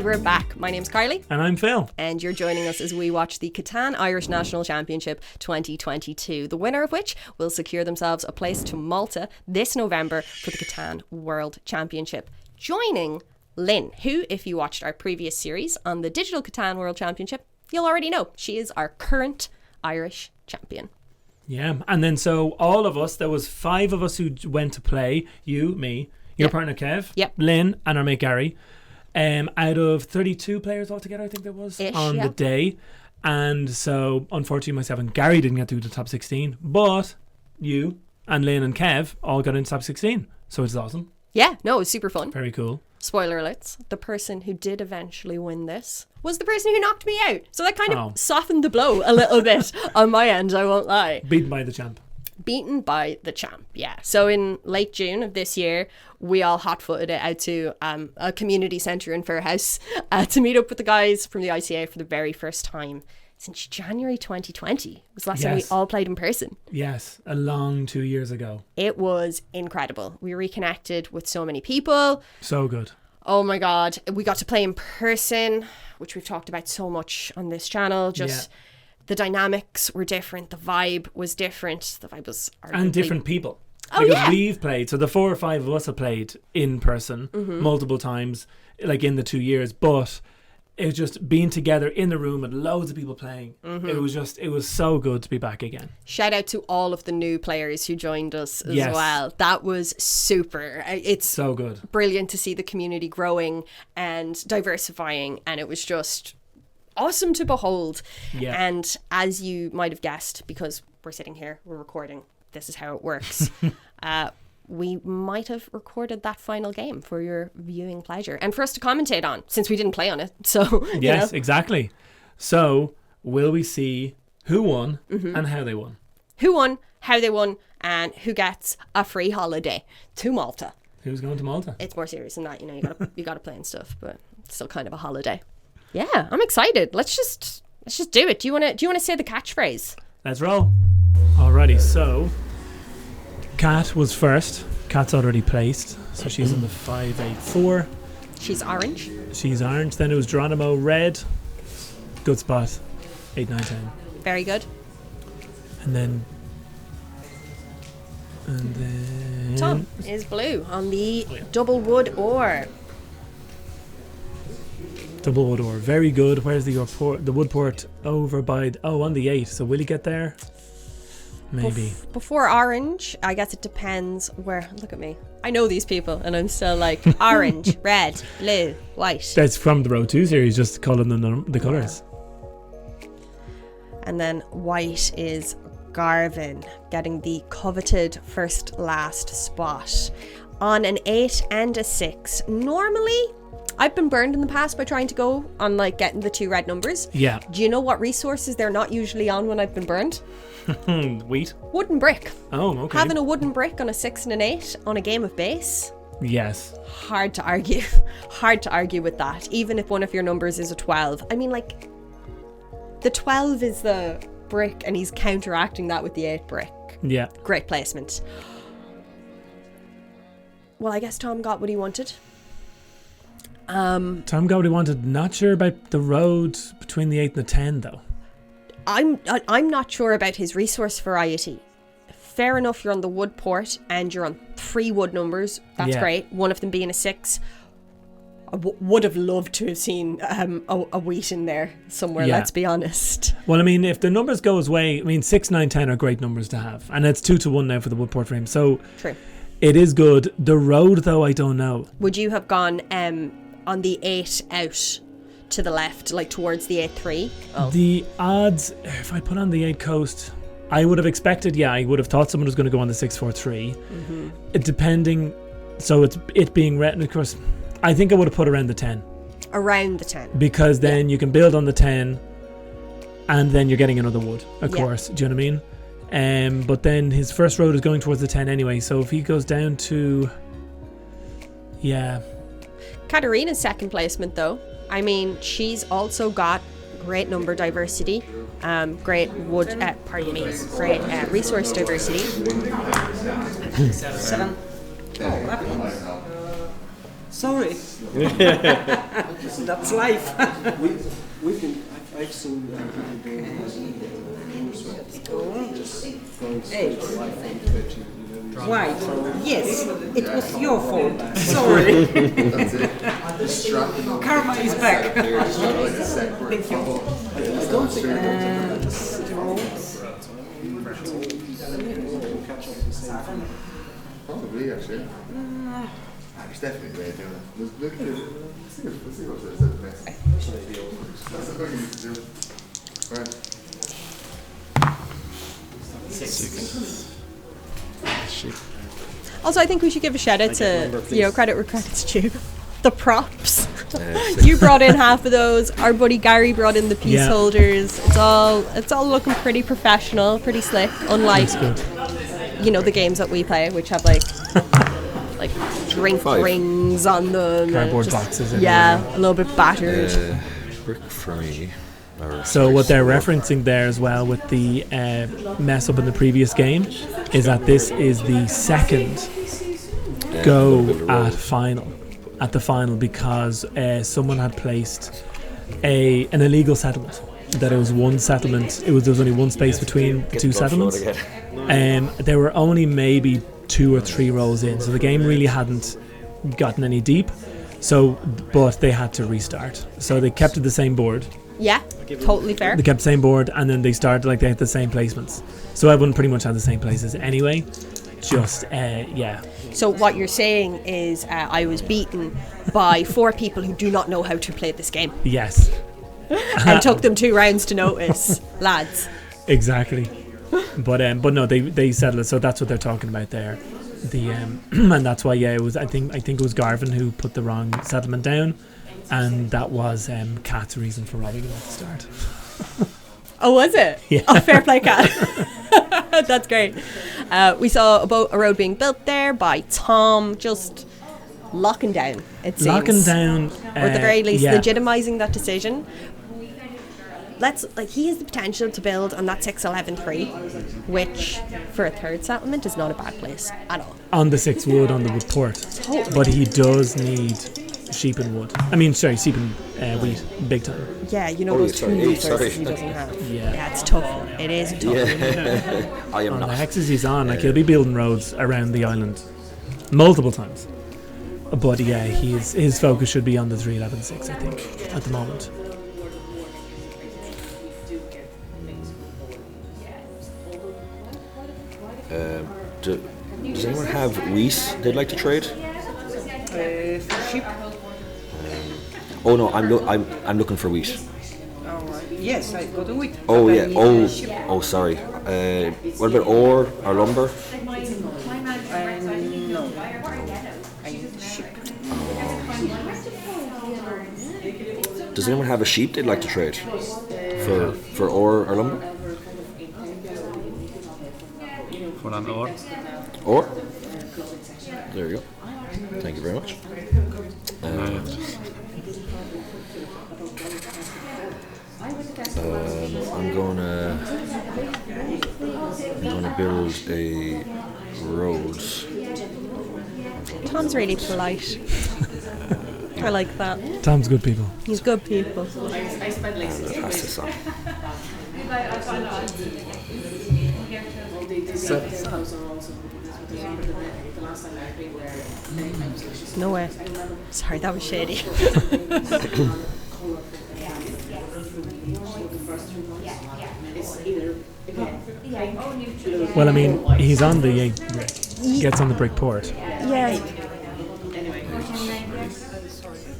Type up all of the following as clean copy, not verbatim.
we're back. My name's Kylie. And I'm Phil. And you're joining us as we watch the CATAN Irish National Championship 2022, the winner of which will secure themselves a place to Malta this November for the CATAN World Championship. Joining Lynn, who, if you watched our previous series on the Digital CATAN World Championship, you'll already know she is our current Irish champion. Yeah, and then so all of us, there was 5 of us who went to play, you, me, your partner Kev, Lynn, and our mate Gary. Out of 32 players altogether, I think there was, on the day. And so, unfortunately, myself and Gary didn't get through the top 16. But you and Lynn and Kev all got into top 16. So it's awesome. Yeah, no, it was super fun. Very cool. Spoiler alerts, the person who did eventually win this was the person who knocked me out. So that kind of softened the blow a little bit on my end, I won't lie. Beaten by the champ. Beaten by the champ, yeah. So in late June of this year, we all hot-footed it out to a community centre in Fairhouse to meet up with the guys from the ICA for the very first time since January 2020. It was the last time we all played in person. Yes, a long 2 years ago. It was incredible. We reconnected with so many people. So good. Oh my God. We got to play in person, which we've talked about so much on this channel. The dynamics were different. The vibe was different. The vibe was and different people. Oh, because we've played, so the 4 or 5 of us have played in person multiple times, like in the 2 years, but it was just being together in the room with loads of people playing. It was so good to be back again. Shout out to all of the new players who joined us as well. That was super. It's so good. Brilliant to see the community growing and diversifying, and it was just awesome to behold. Yeah. And as you might have guessed, because we're sitting here, we're recording, this is how it works. We might have recorded that final game for your viewing pleasure and for us to commentate on, since we didn't play on it. So yes, exactly. So will we see who won and how they won? Who won, how they won, and who gets a free holiday to Malta? Who's going to Malta? It's more serious than that, you know. You got to play and stuff, but it's still kind of a holiday. Yeah, I'm excited. Let's just do it. Do you want to say the catchphrase? Let's roll. Alrighty, so Kat was first. Kat's already placed, so she's in the 5-8-4. She's orange. She's orange. Then it was Jeronimo, red. Good spot. 8-9-10. Very good. And then Tom is blue on the double wood ore. Double wood ore. Very good. Where's the wood port? Over by on the 8. So will he get there? Maybe. Before orange, I guess it depends where. Look at me. I know these people and I'm still like orange, red, blue, white. That's from the Road 2 series, just calling them the colours. And then white is Garvan, getting the coveted first last spot on an 8 and a 6. Normally, I've been burned in the past by trying to go on like getting the 2 red numbers. Yeah. Do you know what resources they're not usually on when I've been burned? Wheat. Wooden brick. Oh, okay. Having a wooden brick on a 6 and an 8 on a game of base. Yes. Hard to argue. Hard to argue with that. Even if one of your numbers is a 12. I mean, like, the 12 is the brick and he's counteracting that with the 8 brick. Yeah. Great placement. Well, I guess Tom got what he wanted. Tom got what he wanted. Not sure about the road between the 8 and the 10 though. I'm not sure about his resource variety. Fair enough, you're on the wood port and you're on 3 wood numbers. That's great. One of them being a 6. I would have loved to have seen a wheat in there somewhere, let's be honest. Well, I mean, if the numbers go his way, I mean, 6, 9, 10 are great numbers to have. And it's 2-1 now for the wood port for him. So true. It is good. The road, though, I don't know. Would you have gone on the 8 out to the left, like towards the 8-3? Oh. The odds, if I put on the 8 coast, I would have expected, I would have thought someone was going to go on the 6-4-3. Depending, so it being red, and of course, I think I would have put around the 10. Around the 10. Because then you can build on the 10 and then you're getting another wood, of course. Do you know what I mean? But then his first road is going towards the 10 anyway, so if he goes down to... Katarzyna's second placement though, I mean, she's also got great number diversity, great wood, great resource diversity. 7. Sorry. That's life. I've seen White. Yes, it was your fault. Sorry. That's it. Karma is back. Thank you. Probably, actually. It's definitely a way of doing it. Let's see what it says next. That's what we need to do. Right. 6. Also, I think we should give a shout out to, credit where credit's due. The props. You brought in half of those. Our buddy Gary brought in the piece holders. It's all looking pretty professional, pretty slick. Unlike, the games that we play, which have like drink rings on them, cardboard boxes. A little bit battered. Brick for me. So what they're referencing there as well with the mess up in the previous game is that this is the second go at the final because someone had placed an illegal settlement. That it was one settlement. There was only one space between the two settlements. There were only maybe 2 or 3 rows in, so the game really hadn't gotten any deep. But they had to restart. So they kept it the same board. Yeah, totally fair. They kept the same board, and then they started they had the same placements. So everyone pretty much had the same places anyway. So what you're saying is I was beaten by 4 people who do not know how to play this game. Yes. And took them 2 rounds to notice, lads. Exactly. But no, they settled it. So that's what they're talking about there. And that's why it was. I think it was Garvan who put the wrong settlement down, and that was Kat's reason for robbing him at the start. Oh, was it? Yeah. Oh, fair play, Kat. That's great. We saw a road being built there by Tom, just locking down. It seems. Locking down, or at the very least, legitimizing that decision. He has the potential to build on that 611-3, which for a third settlement is not a bad place at all. On the 6 wood, on the wood port. Totally. But he does need sheep and wood. Sheep and wheat, big time. Yeah, those 2 resources he doesn't have. Yeah, it's tough. It is a tough one. I am not. The hexes he's on, he'll be building roads around the island multiple times. But his focus should be on the 311-6, I think, at the moment. Does anyone have wheat they'd like to trade? For sheep. Oh no, I'm looking for wheat. Yes, I got a wheat. Oh yeah. Oh sorry. What about ore or lumber? No. I need sheep. Does anyone have a sheep they'd like to trade for ore or lumber? For an ore. Ore? There you go. Thank you very much. I'm gonna build a road. Tom's really polite. I like that. Tom's good people. He's good people. Pass this on. No way. Sorry, that was shady. Well, he's on the brick. Gets on the brick port. Yeah.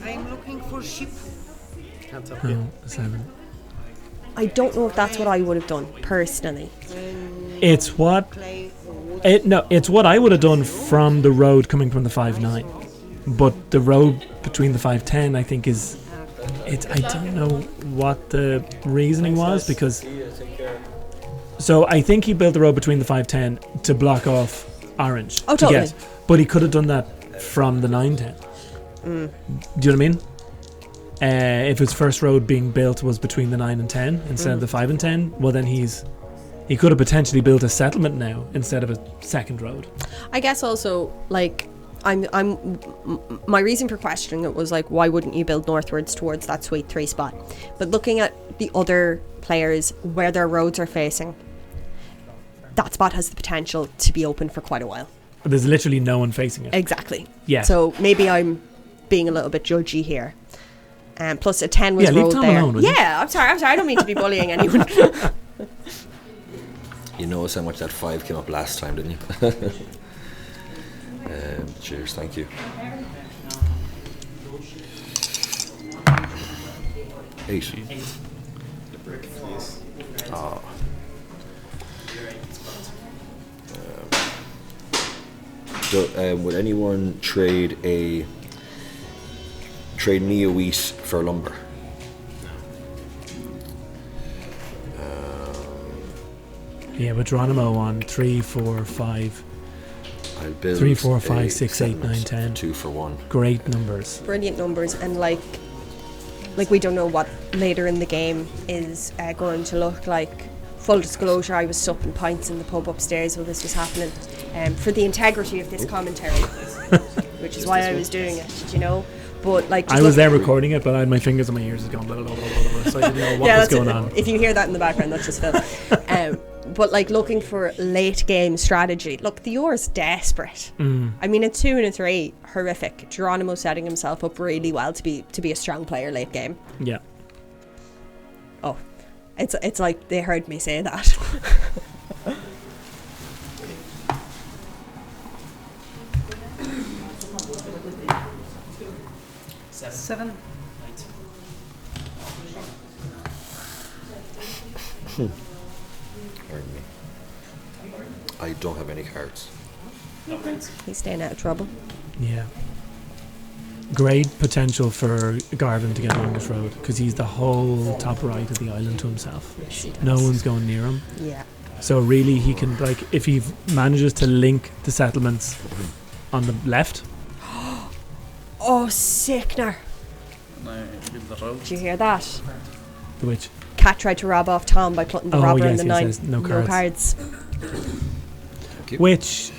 I'm looking for sheep. No, 7. I don't know if that's what I would have done personally. It's what I would have done from the road coming from the 5-9. But the road between the 5-10, I think I don't know what the reasoning was, because so I think he built the road between the 5-10 to block off orange. Oh, totally. But he could have done that from the 9-10. Do you know what I mean? If his first road being built was between the 9 and 10 instead of the 5 and 10, well then he could have potentially built a settlement now instead of a second road. I guess also, my reason for questioning it was like, why wouldn't you build northwards towards that sweet 3 spot? But looking at the other players where their roads are facing, that spot has the potential to be open for quite a while. There's literally no one facing it. Exactly. Yeah. So maybe I'm being a little bit judgy here. Plus a 10 was leave rolled Tom there. alone, will you? Yeah, I'm sorry. I don't mean to be bullying anyone. You notice how much that 5 came up last time, didn't you? Cheers, thank you. 8. Oh. Would anyone trade me a wheat for lumber? Yeah, with Jeronimo on 3, 4, 5. I'll build 3, 4, 5, a 6, 8, 9, settlement, 10. 2 for 1. Great numbers. Brilliant numbers, and like we don't know what later in the game is going to look like. Full disclosure, I was supping pints in the pub upstairs while this was happening, for the integrity of this commentary, which is why I was doing it, you know. But like, I was there recording it, but I had my fingers in my ears going blah, blah, blah, blah, blah, so I didn't know what was going on. If you hear that in the background, that's just Phil. But like, looking for late game strategy, look, the Or's desperate. I mean, a 2 and a 3, horrific. Jeronimo setting himself up really well to be a strong player late game. Yeah. Oh, it's like they heard me say that. Seven. Pardon me. I don't have any cards. He's staying out of trouble. Yeah. Great potential for Garvan to get along this road, because he's the whole top right of the island to himself. No one's going near him. Yeah. So really he can, like, if he manages to link the settlements on the left. Oh, sickener. Did you hear that? Which? Cat tried to rob off Tom by putting the robber in the 9. Yes, no cards. Which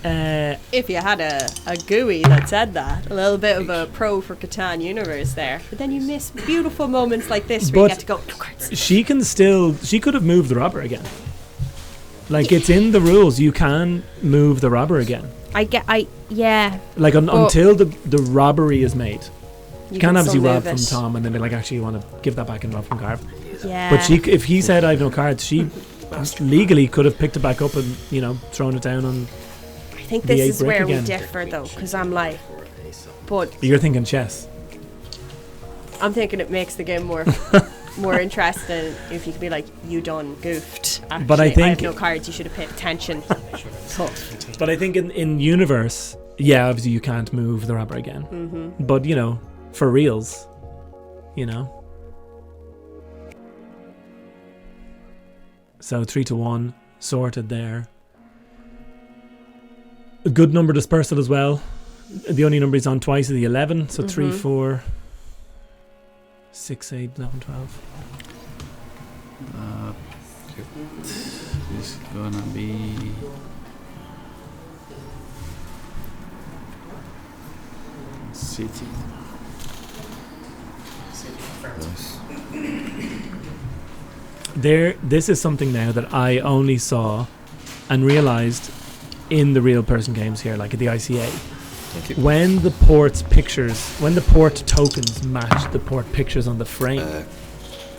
if you had a GUI that said that, a little bit of a pro for Catan universe there, but then you miss beautiful moments like this where you get to go, no cards. She could have moved the robber again. Like, it's in the rules, you can move the robber again. Yeah. Like, until the robbery is made. You can obviously rob from it. Tom and then be like, actually, you want to give that back and rob from Garvan. Yeah. But if he said, I have no cards, she legally could have picked it back up and, you know, thrown it down on. I think this is where we differ, though, because I'm like, but you're thinking chess. I'm thinking it makes the game more interesting if you could be like, you done goofed. Actually, but I think have no cards, you should have paid attention. Tough. But I think in universe, yeah, obviously you can't move the robber again. But, you know, for reals, you know. So 3-1 sorted there. A good number dispersal as well. The only number he's on twice is the 11. So 3, 4, 6, 8, 11, 12. This is gonna be City. nice. This is something now that I only saw and realised in the real person games here, like at the ICA. Thank you. When the port tokens match the port pictures on the frame.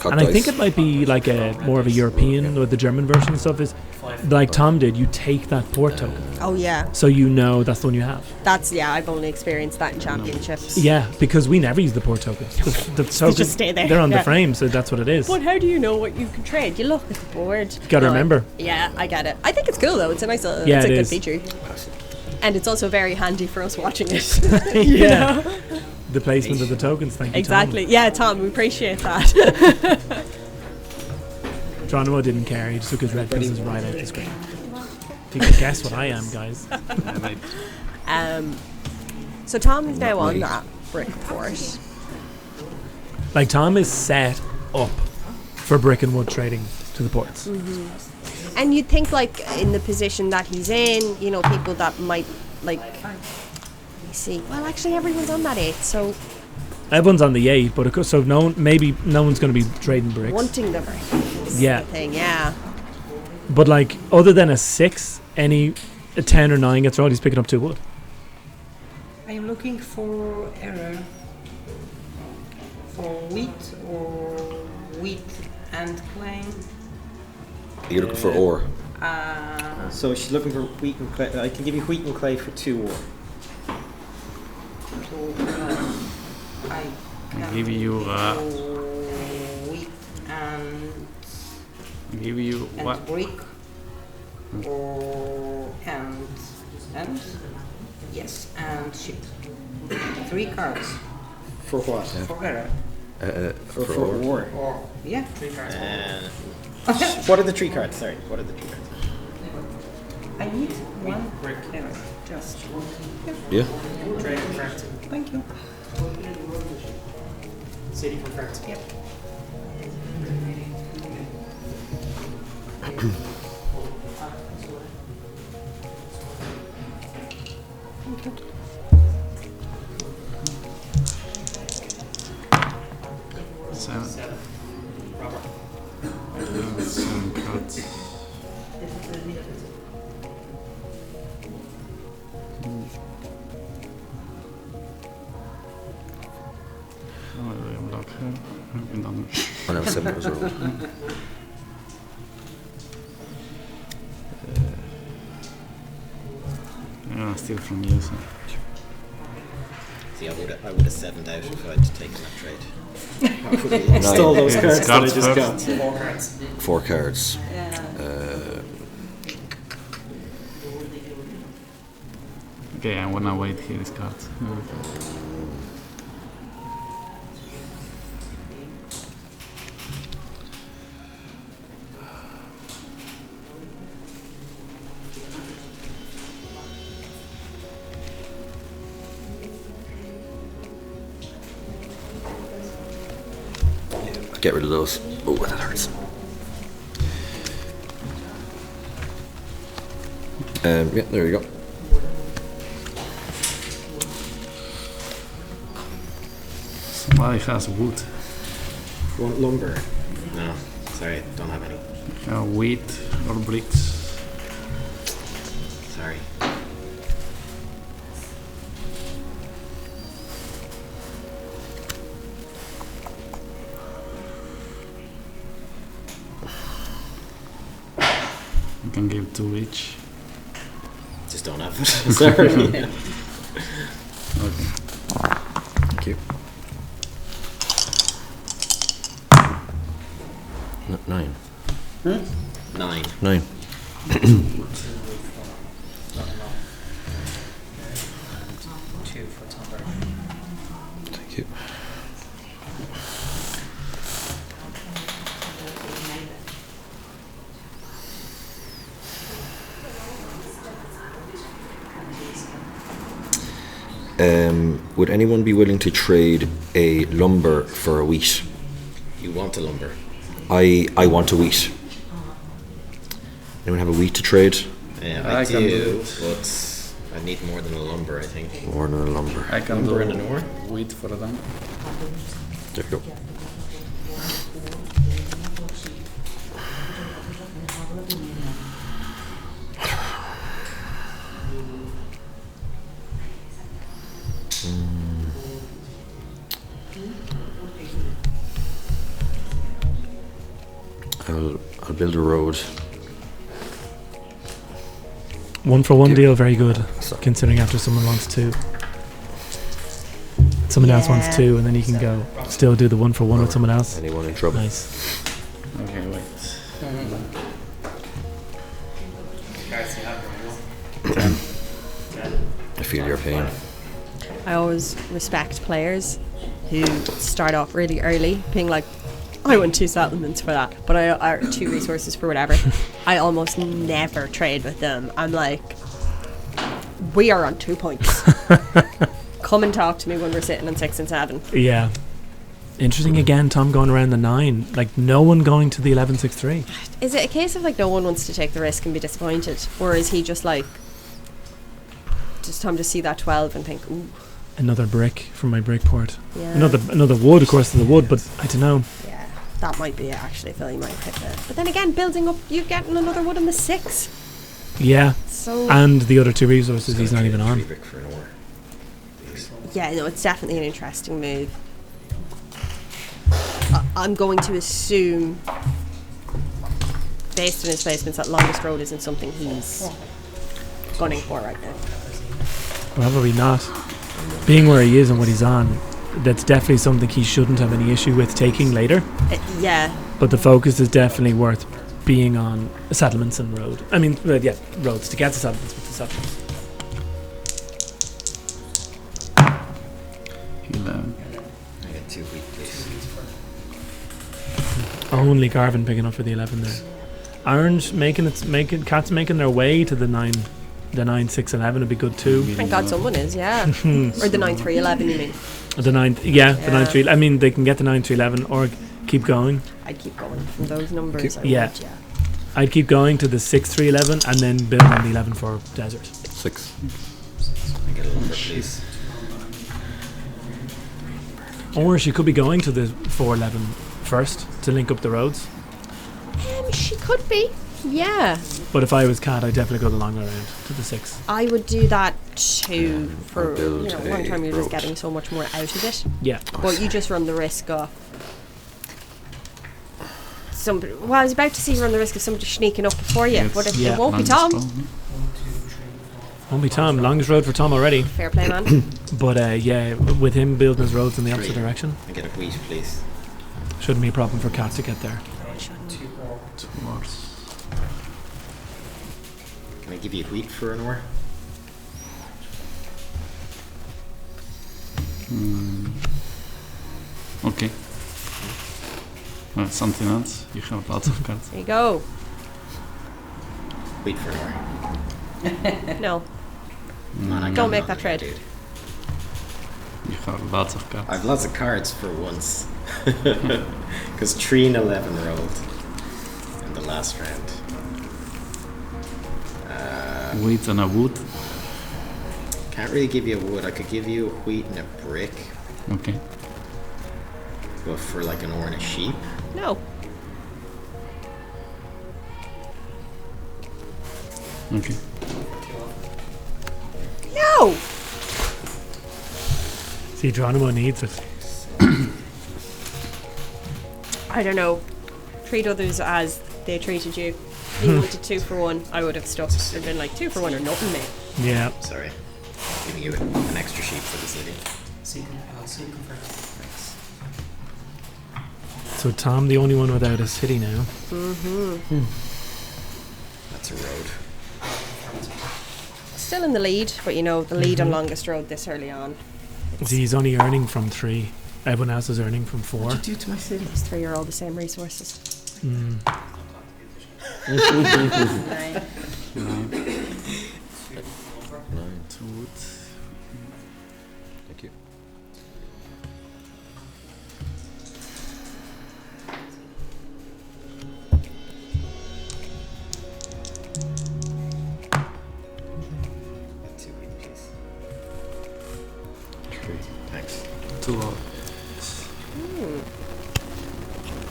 And I think it might be like a more of a European or the German version and stuff, is like Tom did, you take that port token. Oh yeah. So you know that's the one you have. I've only experienced that in championships. Yeah, because we never use the port tokens. The tokens just stay there. They're on the frame, so that's what it is. But how do you know what you can trade? You look at the board. Gotta remember. Yeah, I get it. I think it's cool though. It's a nice it's a good feature. And it's also very handy for us watching it. Yeah. The placement of the tokens, thank you, exactly. Tom. Yeah, Tom, we appreciate that. Jeronimo didn't care, he just took his red pieces right out the screen. If you can guess what I am, guys. So Tom is now on that brick port. Like, Tom is set up for brick and wood trading to the ports. And you'd think, like, in the position that he's in, you know, people that might, like, see. Well, actually, everyone's on that 8, so Everyone's on the 8, but so maybe no one's going to be trading bricks. wanting the bricks. Yeah. Thing, yeah. But like, other than a 6, a 10 or 9 gets rolled, he's picking up 2 wood. I am looking for error. For wheat or wheat and clay. You're looking for ore. So she's looking for wheat and clay. I can give you wheat and clay for 2 ore. So I can Give you wheat and give you what? brick or and yes and ship. 3 cards For what? for error. For ore. Or yeah, 3 cards. What are the 3 cards? Sorry, what are the 3 cards? I need 1 brick error. Just Yeah. thank you. City for France. Yep. Seven. Seven cards. Ja, det är en black här. En annan. Oh no, 7 was rolled. Yeah, still from you. So. See, I would have 7'd out if I'd taken that trade. I would have stole those Yeah, cards that I cards just first. got. 4 cards. 4 cards. Okay, I wanna wait here. These cards. Get rid of those. Oh, that hurts. Yeah, there you go. Somebody has wood. You want lumber? No, sorry, don't have any. Wheat or bricks. Sorry. You can give 2 each. Just don't have it. Sorry. Okay. Thank you. 9. 9. 9. Two for Tumber. Thank you. Would anyone be willing to trade a lumber for a wheat? You want a lumber? I want a wheat. Anyone have a wheat to trade? I can do, do it. but I need more than a lumber, I think. More than a lumber. I can Lumber do and an ore? wheat for them. There you go. I'll build a road. 1 for 1 Yeah. deal, very good. So- Considering after someone wants 2. Someone else wants 2, and then you can go still do the 1 for 1 with someone else. Anyone in trouble? Nice. Okay, wait. Cards you have. I feel your pain. I always respect players who start off really early, being like, I want 2 settlements for that, but I 2 resources for whatever. I almost never trade with them. I'm like, we are on 2 points. Come and talk to me when we're sitting on 6 and 7. Yeah. Interesting again, Tom going around the 9. Like, no one going to the 11-6-3. Is it a case of like no one wants to take the risk and be disappointed, or is he just like Just time to see that 12 and think, ooh. Another brick from my brick port. Yeah. Another wood, of course, to the wood, but I don't know. Yeah, that might be it actually, Phil. You might hit that. But then again, building up, you getting another wood on the 6. Yeah. So. And the other 2 resources he's not even on. Brick for an ore. Yeah, no, it's definitely an interesting move. I'm going to assume, based on his placements, that longest road isn't something he's gunning for right now. Probably not. Being where he is and what he's on, that's definitely something he shouldn't have any issue with taking later. Yeah. But the focus is definitely worth being on settlements and road. I mean, roads to get to settlements with the settlements. 11. I get 2 wheat, please. Only Garvan picking up for the 11 there. Orange Cats making their way to the 9, 6, 11 would be good too. Thank God someone is, yeah. Or the 9, 3, 11, you mean? The 9, the 9, 3. I mean, they can get the 9, 3, 11 or keep going. I'd keep going from those numbers. Yeah. I'd keep going to the 6, 3, 11 and then build on the 11 for desert. 6. I get a lumber, please. Or she could be going to the 4, 11 first to link up the roads. She could be, yeah. But if I was Cat, I'd definitely go the longer round to the 6. I would do that too for build one time you're just road. getting so much more out of it. Yeah. But you just run the risk of somebody. Well, I was about to say you run the risk of somebody sneaking up before you, but it won't be Tom. Won't be Tom. Longest road for Tom already. Fair play, man. But yeah, with him building his roads in the opposite 3. direction, I get a wheat, please. shouldn't be a problem for Cat to get there. Can I give you wheat for an ore? Okay. Something else? You have lots of cards. There you go. Wheat for an ore. No, Man, I don't got make that nothing, trade. dude. You have lots of cards. I've lots of cards for once. Because 3 and 11 rolled in the last round. Wheat and a wood. Can't really give you a wood. I could give you a wheat and a brick. Okay. But for like an ore and a sheep. No. Okay. No. See, Jeronimo needs it. I don't know. Treat others as they treated you. You wanted 2 for 1. I would have stuck. It'd been like 2 for 1 or nothing, mate. Yeah. Sorry. Giving you an extra sheep for the city. So you can confirm. Thanks. So Tom, the only one without a city now. That's a road. Still in the lead, but you know, the lead on longest road this early on. See, he's only earning from 3. Everyone else is earning from 4. What'd you do to my city? These 3 are all the same resources. Nine. 2 wood. Thank you. Get 2 wheat, please. 3. Thanks. 2 ore.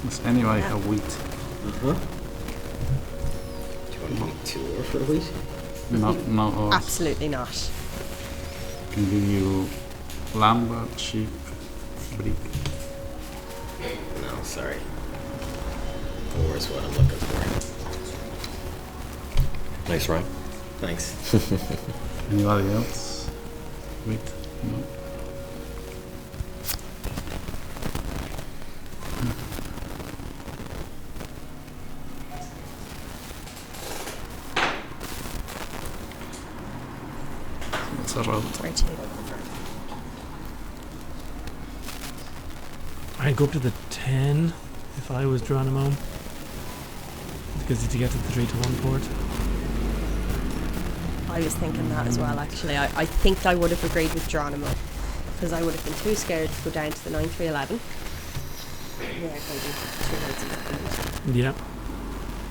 Does anybody have wheat? Do you want to give me 2 ore for the wheat? No ores. Absolutely not. Can give you lumber, sheep, brick. No, sorry. Ore is what I'm looking for. Nice, right? Thanks. Anybody else? Wheat? No. It's a road. Right. I'd go up to the 10 if I was Jeronimo. Because to get to the 3 to 1 port. I was thinking that as well, actually. I think I would have agreed with Jeronimo. Because I would have been too scared to go down to the 9, 3, 11. Yeah, maybe 2 roads in that round. Yeah.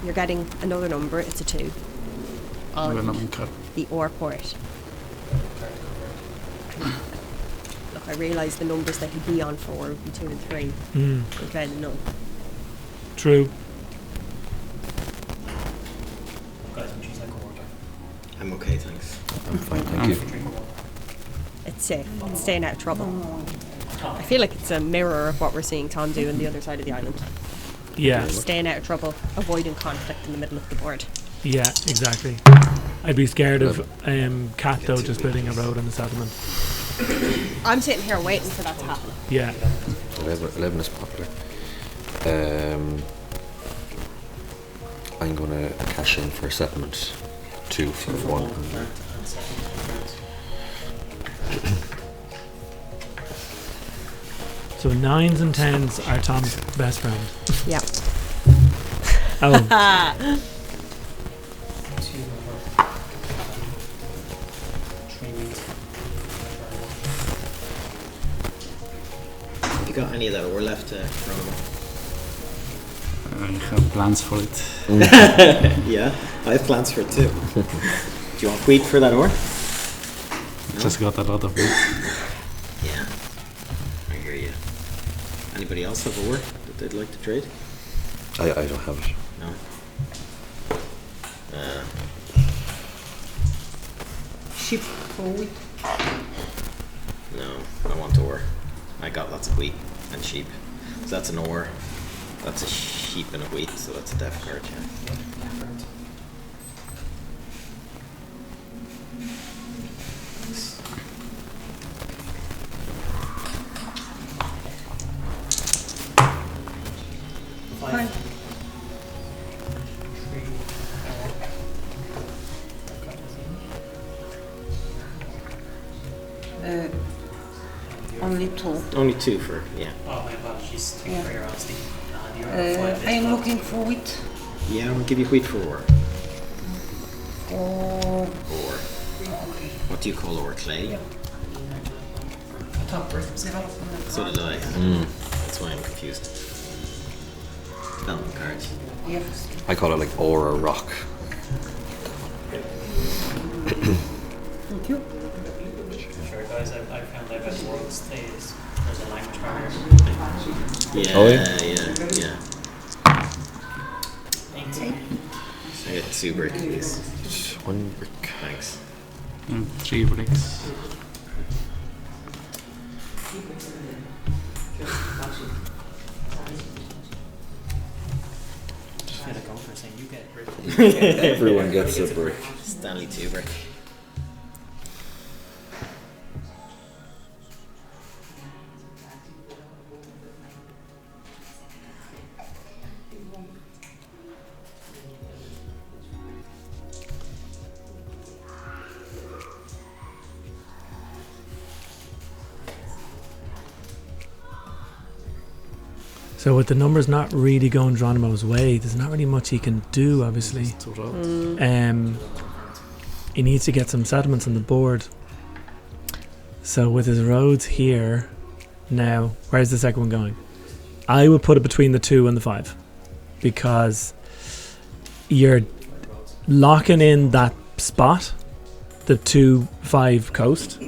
You're getting another number, it's a 2. On Well, card. the ore port. I realised the numbers that he'd be on for would be 2 and 3 instead of none. True. Guys, would you like a water? I'm okay, thanks. I'm fine, thank you. Drink of water. It's safe. It's staying out of trouble. I feel like it's a mirror of what we're seeing Tom do on the other side of the island. Yeah. Staying out of trouble, avoiding conflict in the middle of the board. Yeah, exactly. I'd be scared of Cat though just building a road on the settlement. I'm sitting here waiting for that to happen. Yeah. 11 is popular. I'm gonna cash in for settlement 2 for 1. So 9s and 10s are Tom's best friend. Yeah. Oh. 2 over 3 weeks. Have you got any of that ore left, Jeronimo? I have plans for it. Yeah, I have plans for it too. Do you want wheat for that ore? Just got a lot of it. Yeah, I hear you. Anybody else have ore that they'd like to trade? I don't have it. No. Sheep for wheat. No, I want ore. I got lots of wheat and sheep. So that's an ore. That's a sheep and a wheat, so that's a def card, yeah. Fine. 3, 4. Only 2. Only 2 for, yeah. Oh, my apologies. Thank you Yeah. for your honesty. You're 5 I am looking for wheat. Yeah, we'll give you wheat for ore. Or Ore. What do you call ore? Clay? Top birth, So did I. That's why I'm confused. Development cards. yes. I call it like ore or rock. Thank you. Sure, guys, I found out about the world stays. There's a language barrier. Yeah, Oh, yeah, yeah? yeah. I get 2 brick, please. 1 brick. Thanks. And 3 bricks. Just had a go for saying you get rid of Everyone gets a brick. Stanley 2 brick. So with the numbers not really going Geronimo's way, there's not really much he can do, obviously. 2 roads. He needs to get some settlements on the board. So with his roads here, now, where's the second one going? I would put it between the 2 and the 5. Because you're locking in that spot, the 2-5 coast,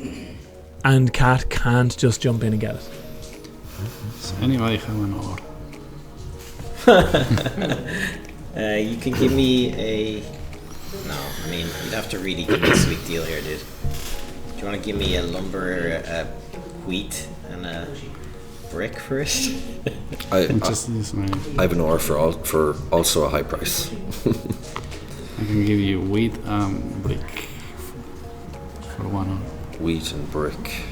and Cat can't just jump in and get it. Does anybody have an ore? You can give me a... No, I mean, you'd have to really give me a sweet deal here, dude. Do you want to give me a lumber, a wheat, and a brick for it? I Just use my. I have an ore for also a high price. I can give you wheat and brick for 1 ore. Wheat and brick.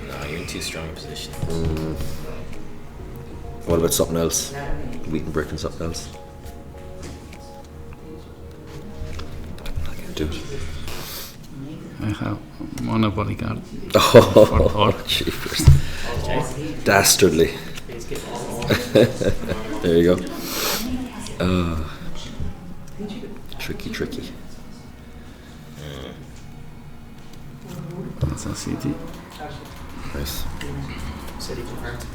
No, you're in too strong a position. What about something else? Wheat and brick and something else? I can't do it. I have monopoly card. Oh, jeepers. Dastardly. There you go. Tricky. That's a city. Nice. City confirmed.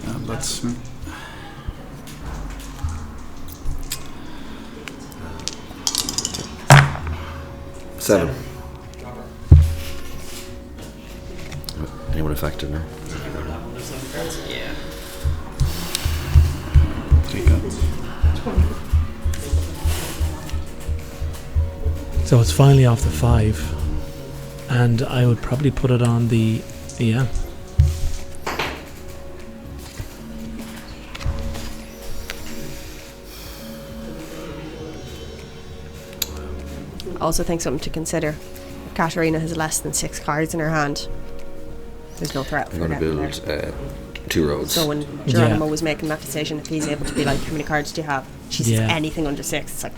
Yeah, that's me. 7. Anyone affected now? Yeah. 3 cards. So it's finally off the 5, and I would probably put it on the Also think something to consider. Katarzyna has less than 6 cards in her hand. There's no threat I'm for going to getting there. build 2 roads. So when Jeronimo was making that decision, if he's able to be like, how many cards do you have? She says anything under 6. It's like,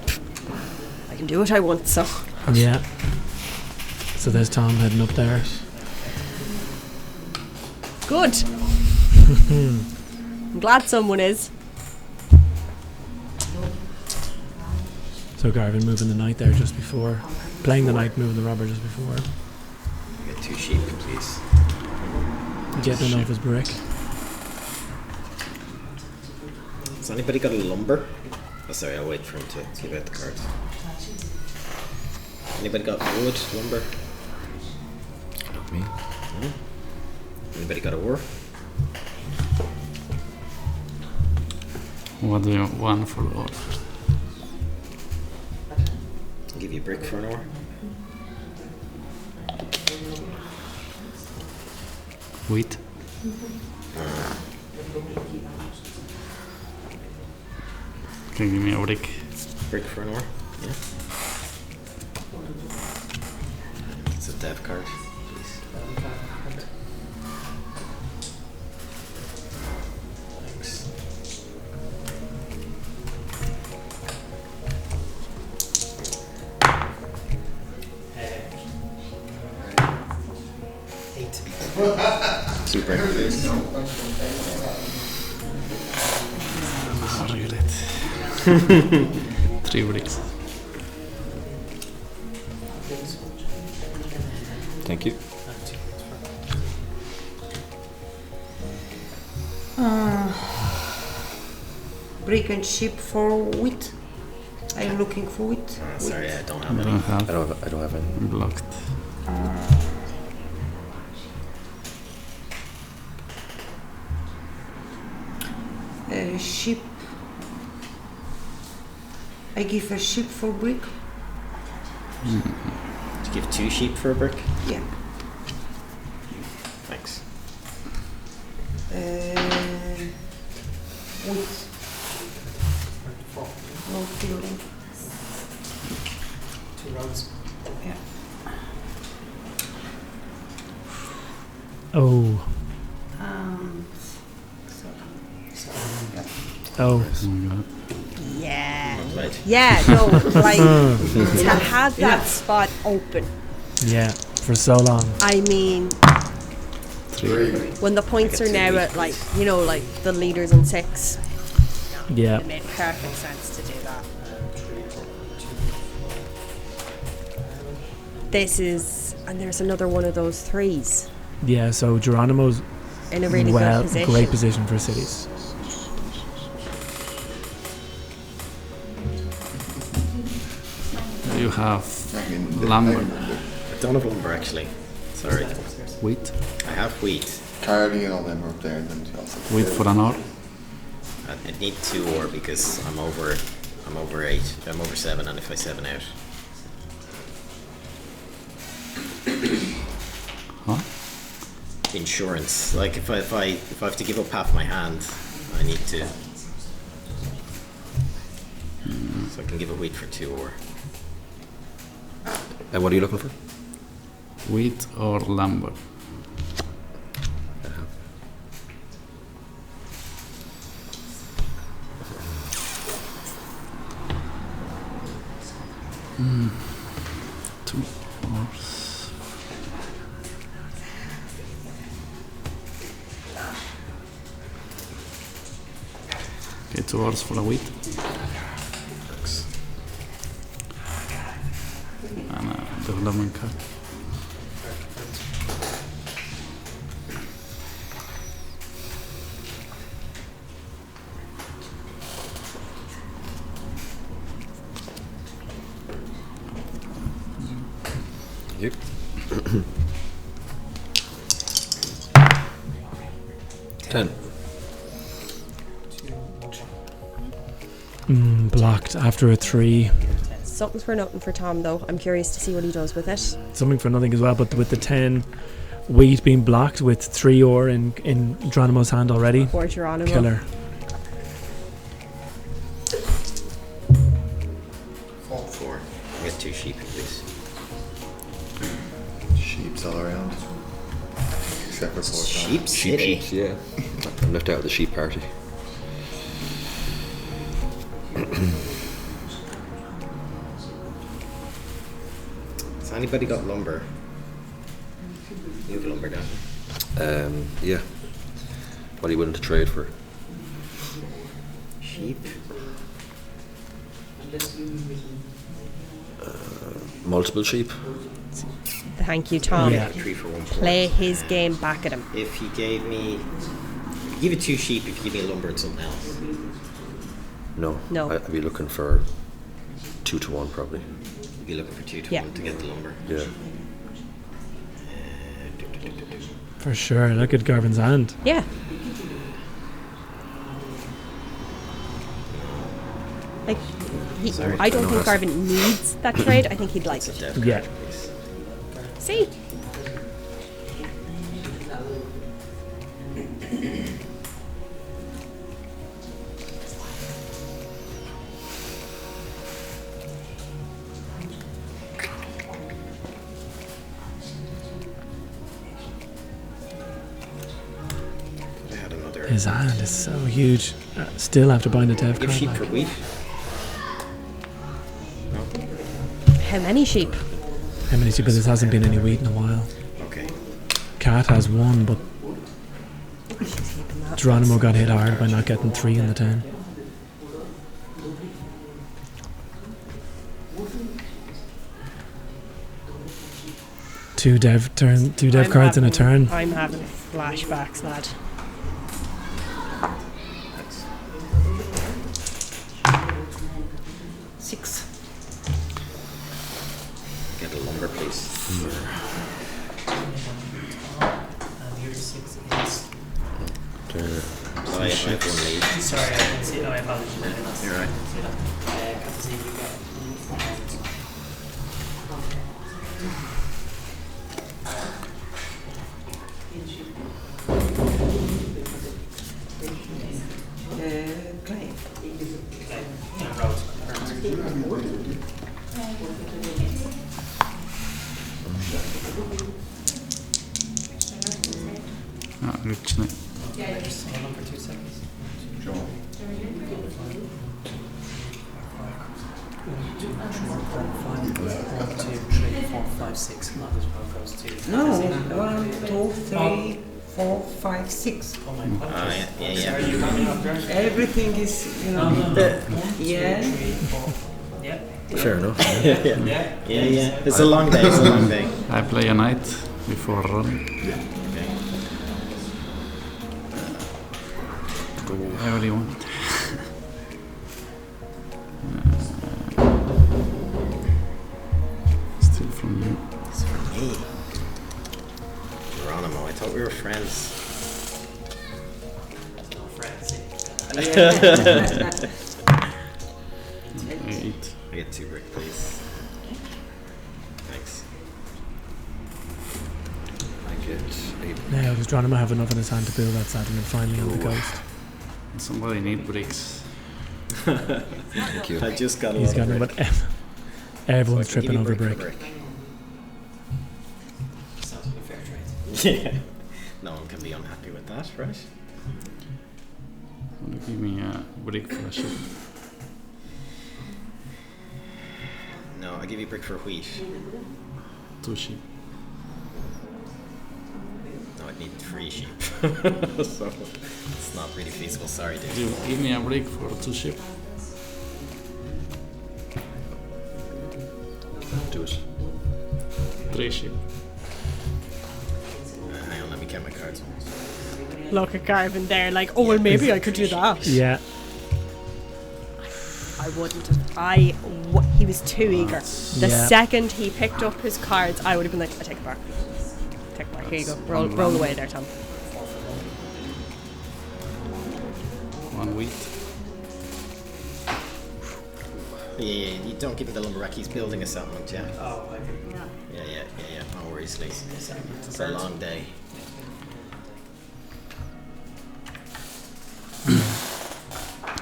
I can do what I want, so. Yeah. So there's Tom heading up there. Good. I'm glad someone is. So Garvan moving the knight there just before. Playing the knight, moving the robber just before. Get 2 sheep, please. Getting off his brick. Has anybody got a lumber? Oh, sorry, I'll wait for him to give out the cards. Anybody got wood, lumber? Not me. No? Anybody got a ore? What do you want for ore? I'll give you a brick for an ore. Wheat. Can you give me a brick? Brick for an ore? Yeah. It's a dev card, please. Thanks. Two brick, please. Regret. 3 bricks. Thank you. Brick and sheep for wheat. Are you looking for wheat? Sorry, I don't I have any. don't have. I don't have any. Blocked. Sheep. I give a sheep for brick. To give 2 sheep for a brick? Yeah. Thanks. Wheat. No filling. 2 roads. Yeah. Oh. Oh. Yeah. Right. Yeah, no, like, to have that spot open. Yeah. For so long. I mean, 3. when the points are now at, like, you know, like the leaders on 6. Yeah. It made perfect sense to do that. This is, and there's another one of those 3s Yeah. So Jeronimo's in a really good position. great position for cities. You have lumber. I don't have lumber actually. Sorry. Wheat. I have wheat. Carly and all them are up there, and then also. Wheat for an ore. I need 2 ore because I'm over 8. I'm over 7, and if I 7 out. Huh? Insurance. Like if I have to give up half my hand, I need to. So I can give a wheat for 2 ore. And what are you looking for? Wheat or lumber. Mm. 2 ores. Okay, 2 ores for a wheat. And a development card. 10. Blocked after a 3. Something's for nothing for Tom, though. I'm curious to see what he does with it. Something for nothing as well, but with the 10, wheat being blocked with 3 ore in Geronimo's hand already. Poor Jeronimo. Killer. 4. I get 2 sheep, please. Sheeps all around. Except for poor Tom. Sheep City. Sheeps, yeah. I'm left out of the sheep party. Has anybody got lumber? You have lumber, don't you? Yeah. What are you willing to trade for? Sheep. Multiple sheep? Thank you, Tom. Yeah. 3 for 1 port. Play his game back at him. If he gave me... Give it 2 sheep if you give me lumber and something else. No. No. I'd be looking for 2 to 1 probably. You'd be looking for 2 to Yeah. 1 to get the lumber. Yeah. For sure. Look at Garvan's hand. Yeah. Like, I don't think Garvan needs that trade. I think he'd like it. Dev Yeah. card, please. See? I had another... His hand is so huge. Still have to bind a dev Give card. sheep like. for wheat. How many sheep? How many sheep? But this hasn't been any wheat in a while. Okay. Cat has 1, but Jeronimo got hit hard by not getting 3 in the 10. Two dev cards in a turn. I'm having flashbacks, lad. Six. Get a lumber, please. You're 6 against. Oh, I have 1 lead. Sorry, I didn't see. No, I apologize. I didn't see You're right. that. Katarzyna, you got. Clay. Actually. Just hold on for 2 seconds. One, two, three, 4, 5, 6. Not as well goes to. No, 1, 2, 3, 4, 5, 6. Oh my God. Yeah. Are you coming up there? Everything is, yeah. Yeah. Fair enough. Yeah. Yeah. It's a long day. It's a long day. I play a knight before running. Whatever you want. Still from you. It's for me. Jeronimo, I thought we were friends. No friends. 8. I get 2 brick, please. Thanks. I get 8. Now, does Geronimo have enough in his hand to build that settlement finally on the coast? Somebody need bricks. Thank you. I just got a He's lot got of him, brick. but So everyone's I can give tripping you over for brick. Sounds like a fair trade. Yeah. No one can be unhappy with that, right? Will you give me a brick for a ship? No, I give you brick for wheat. 2 sheep. No, I'd need 3 sheep. So it's not really feasible. Sorry, dude. You give me a brick for 2 sheep. Do it. 3 sheep. Hang on, let me get my cards. Look at Garvan there, like, oh, well, maybe I could do that. Yeah. I wouldn't have. He was too eager. The second he picked up his cards, I would have been like, I take it back. Take it back. Here you go. Roll away there, Tom. 1 wheat. Yeah, you don't give me the lumberjack. He's building a settlement, yeah. Oh, I can. Yeah. No worries, Lee. It's a long day.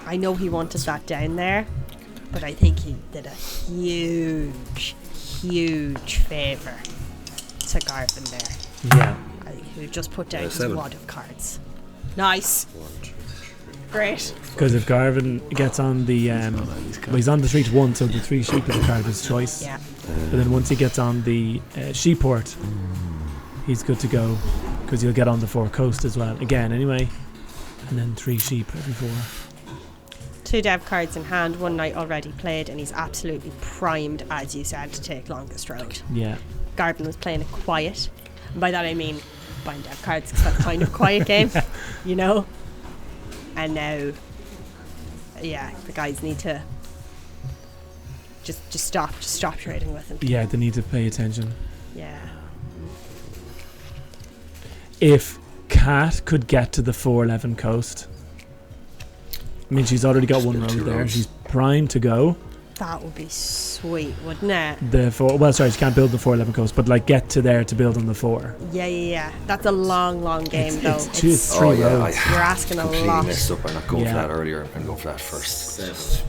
I know he wanted that down there, but I think he did a huge favour to Garvan there. Yeah. Who just put down his wad of cards. Nice. Great. Because if Garvan gets on the he's on the 3-1, so the 3 sheep is a card of his choice. Yeah. But then once he gets on the sheep port, he's good to go, because he'll get on the 4 coast as well. Again, anyway. And then 3 sheep every 4. 2 dev cards in hand, 1 night already played, and he's absolutely primed, as you said, to take longest road. Yeah. Garvan was playing it quiet. And by that I mean buying dev cards, because that's kind of a quiet game, you know? And now, the guys need to just stop trading with him. Yeah, they need to pay attention. Yeah. If Kat could get to the 411 coast, I mean, she's already got 1 road there. She's primed to go. That would be sweet, wouldn't it? She can't build the 411 coast, but like get to there to build on the 4. Yeah. That's a long game, though. It's 3 roads. You're asking a completely lot. messed up by not going for that earlier and go for that first. 7.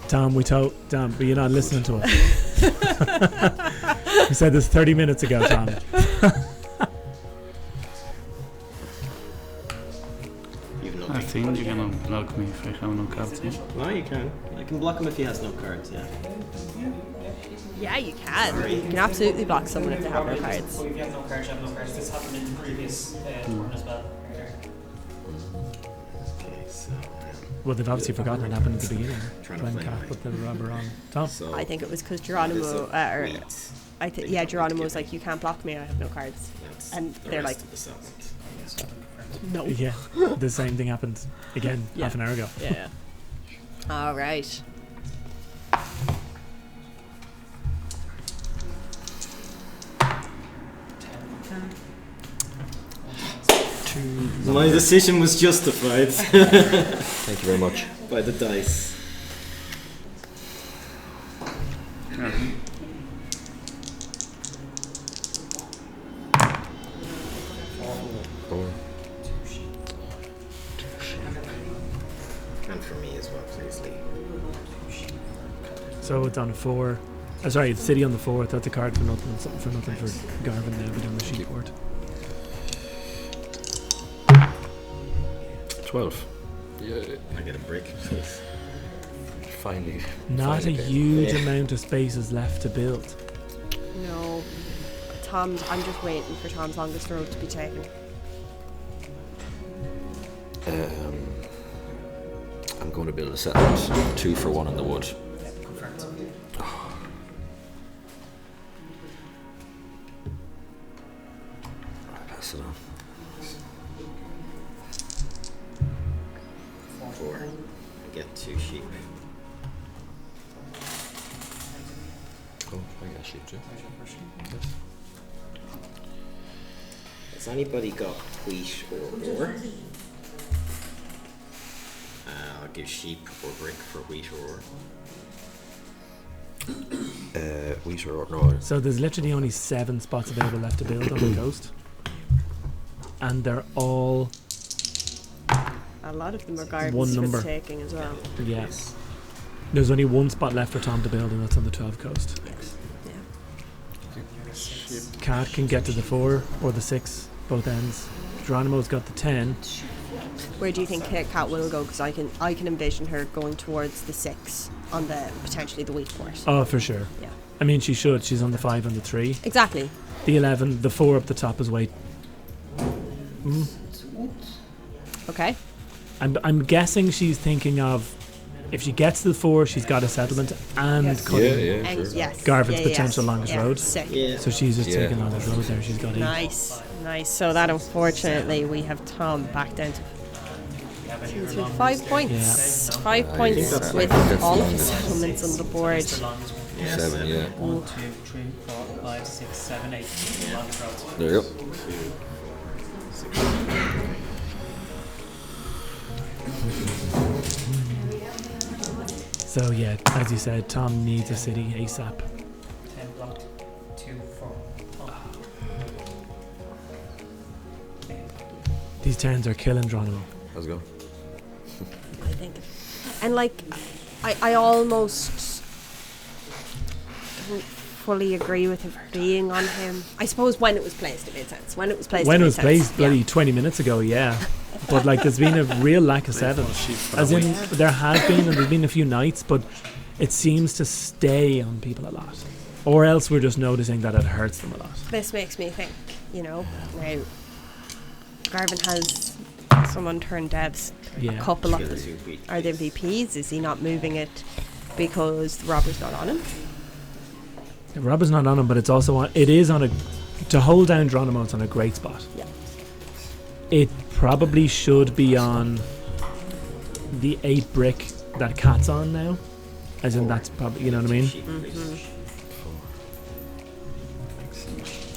Tom, but you're not listening to us. We said this 30 minutes ago, Tom. I think you're gonna block me if I have no cards. Yeah? No, you can. I can block him if he has no cards, yeah. Yeah, you can. You can absolutely block someone if they have no cards. Well, if you have no cards, you have no cards. This happened in the previous tournament as well. Okay, so... Well, they've obviously forgotten it happened at the beginning Trying to when play Kat my- put the rubber on. Tom? So I think it was because Jeronimo, Jeronimo was like, you can't block me, I have no cards. that's And the they're rest like, of the settlement. no. Yeah, the same thing happened again half an hour ago. Yeah. All right. My decision was justified Thank you very much. by the dice. And for me as well, please, Lee. So it's on a 4. Sorry, it's City on the 4th. That's a card for nothing. Something for nothing for Garvan now, but on the sheet board. 12. Yeah. I get a brick, please. Finally. Not a huge amount of spaces left to build. No. I'm just waiting for Tom's longest road to be taken. I'm going to build a settlement. 2 for 1 in the wood. Pass it on. 4. I get 2 sheep. Oh, I got sheep too. Has anybody got wheat or ore? I'll give sheep or brick for wheat or ore. Wheat or no. So there's literally only 7 spots available left to build on the coast. And they're all A lot of them are Garvan's one for number. the taking as well. Yes. There's only 1 spot left for Tom to build, and that's on the 12 coast. Kat can get to the 4 or the 6, both ends. Jeronimo's got the 10. Where do you think Kat will go? Because I can envision her going towards the 6 on the potentially the weak port. Oh, for sure. Yeah. I mean, she should. She's on the 5 and the 3. Exactly. The 11, the 4 up the top is way. Okay. I'm guessing she's thinking of, if she gets to the 4, she's got a settlement and cutting And sure. yes. Garvan's potential longest road. Sick. Yeah. So she's just Yeah. taking longest road there. She's got 8. Nice. So that unfortunately we have Tom back down to have any Seems other with long 5 list? points. Yeah. 5 I points think that's with like- that's all the of the longest. settlements on the board. It's the longest one. Yes. 7, yeah. 1, 2, 3, 4, 5, 6, 7, 8. The longest route. There you go. So yeah, as you said, Tom needs a city ASAP. 10 blocked. 2, 4. These turns are killing Geronimo. How's it go? I think. And like, I almost don't fully agree with it being on him. I suppose when it was placed, it made sense. When it was placed, When it it made was sense. placed bloody 20 minutes ago, yeah. But like, there's been a real lack of sevens. As in, there has been, and there's been a few nights, but it seems to stay on people a lot. Or else we're just noticing that it hurts them a lot. This makes me think, now Garvan has some unturned devs. Yeah. A couple of Get them. the 2 wheat, Are they please. VPs? Is he not moving it because the robber's not on him? Robber's not on him, but it's also on. It is on a. To hold down Geronimo, it's on a great spot. Yeah. It probably should be on the 8 brick that Cat's on now. As in, that's probably, you know what I mean? Sheep, please.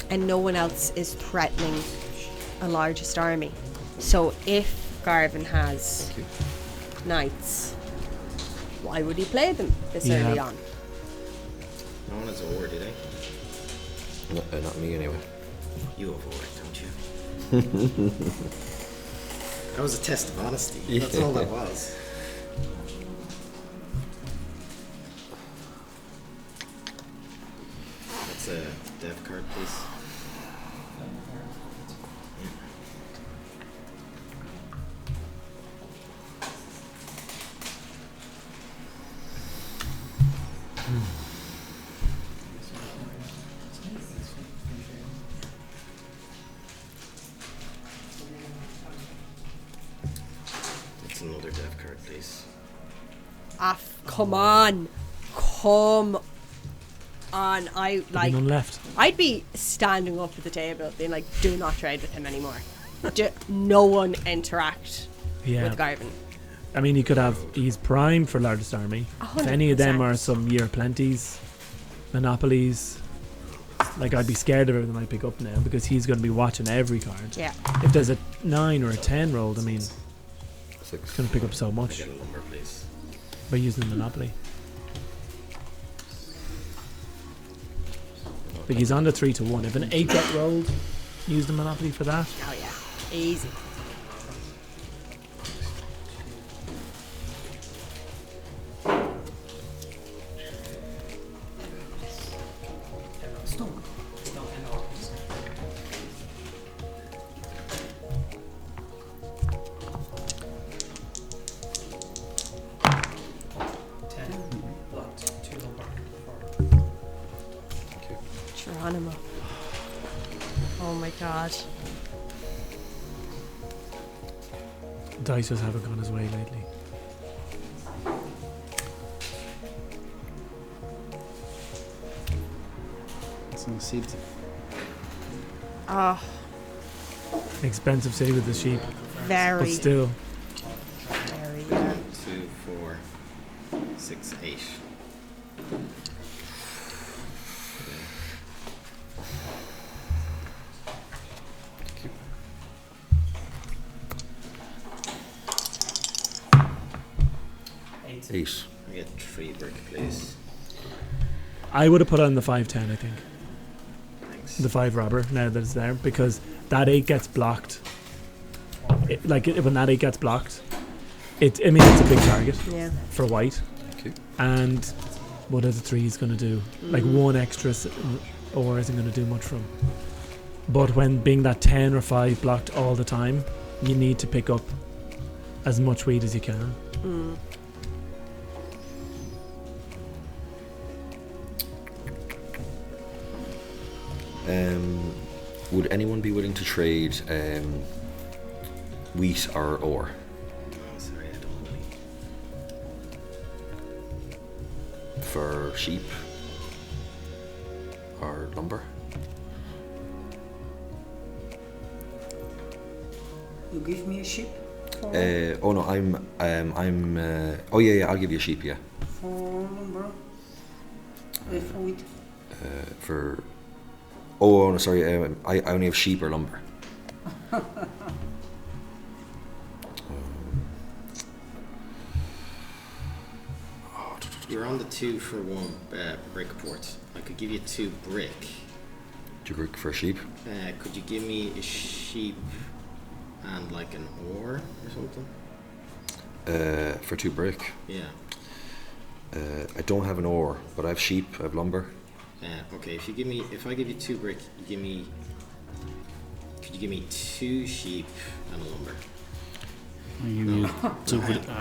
And no one else is threatening a largest army. So if Garvan has knights, why would he play them this Yeah. early on? No one has a war, did they? Not me anyway. You have a war, don't you? That was a test of honesty. That's all that was. That's a dev card, please. That's another dev card, please. Come on. Come on. None left. I'd be standing up at the table being like, do not trade with him anymore. No one interact Yeah. with Garvan. I mean, he could have. He's prime for largest army. If any of them 100%. are some year plenties, monopolies. Like, I'd be scared of everything I pick up now because he's going to be watching every card. Yeah. If there's a 9 or a 10 rolled, I mean, 6. it's going to pick up so much Get a lumber, please. by using the monopoly. Like, he's on the 3 to 1. If an 8 got rolled, use the monopoly for that. Oh yeah. Easy. Jeronimo. Oh my god. Dice just haven't gone his way lately. It's on the seat. Oh, Expensive city with the sheep, but very, still. very. 2, 4, 6, 8. Eight. 8. I get 3 brick, please. I would have put on the 5-10, I think. Thanks. The 5 robber, now that it's there, because that 8 gets blocked. When that 8 gets blocked, it's a big target Yeah. for white. Okay. And what are the 3s going to do? Like, one extra or isn't going to do much for him. But when being that 10 or 5 blocked all the time, you need to pick up as much wheat as you can. Would anyone be willing to trade wheat or ore? Oh, sorry, I don't have any. For sheep or lumber? You give me a sheep? 4. No, oh yeah, I'll give you a sheep. Yeah. 4 lumber. For wheat. For. Oh no, sorry. I only have sheep or lumber. You're on the 2 for 1 brick port. I could give you 2 brick. 2 brick for a sheep. Could you give me a sheep and like an ore or something? For 2 brick. Yeah. I don't have an ore, but I have sheep. I have lumber. Okay. If I give you 2 brick, could you give me 2 sheep and a lumber? I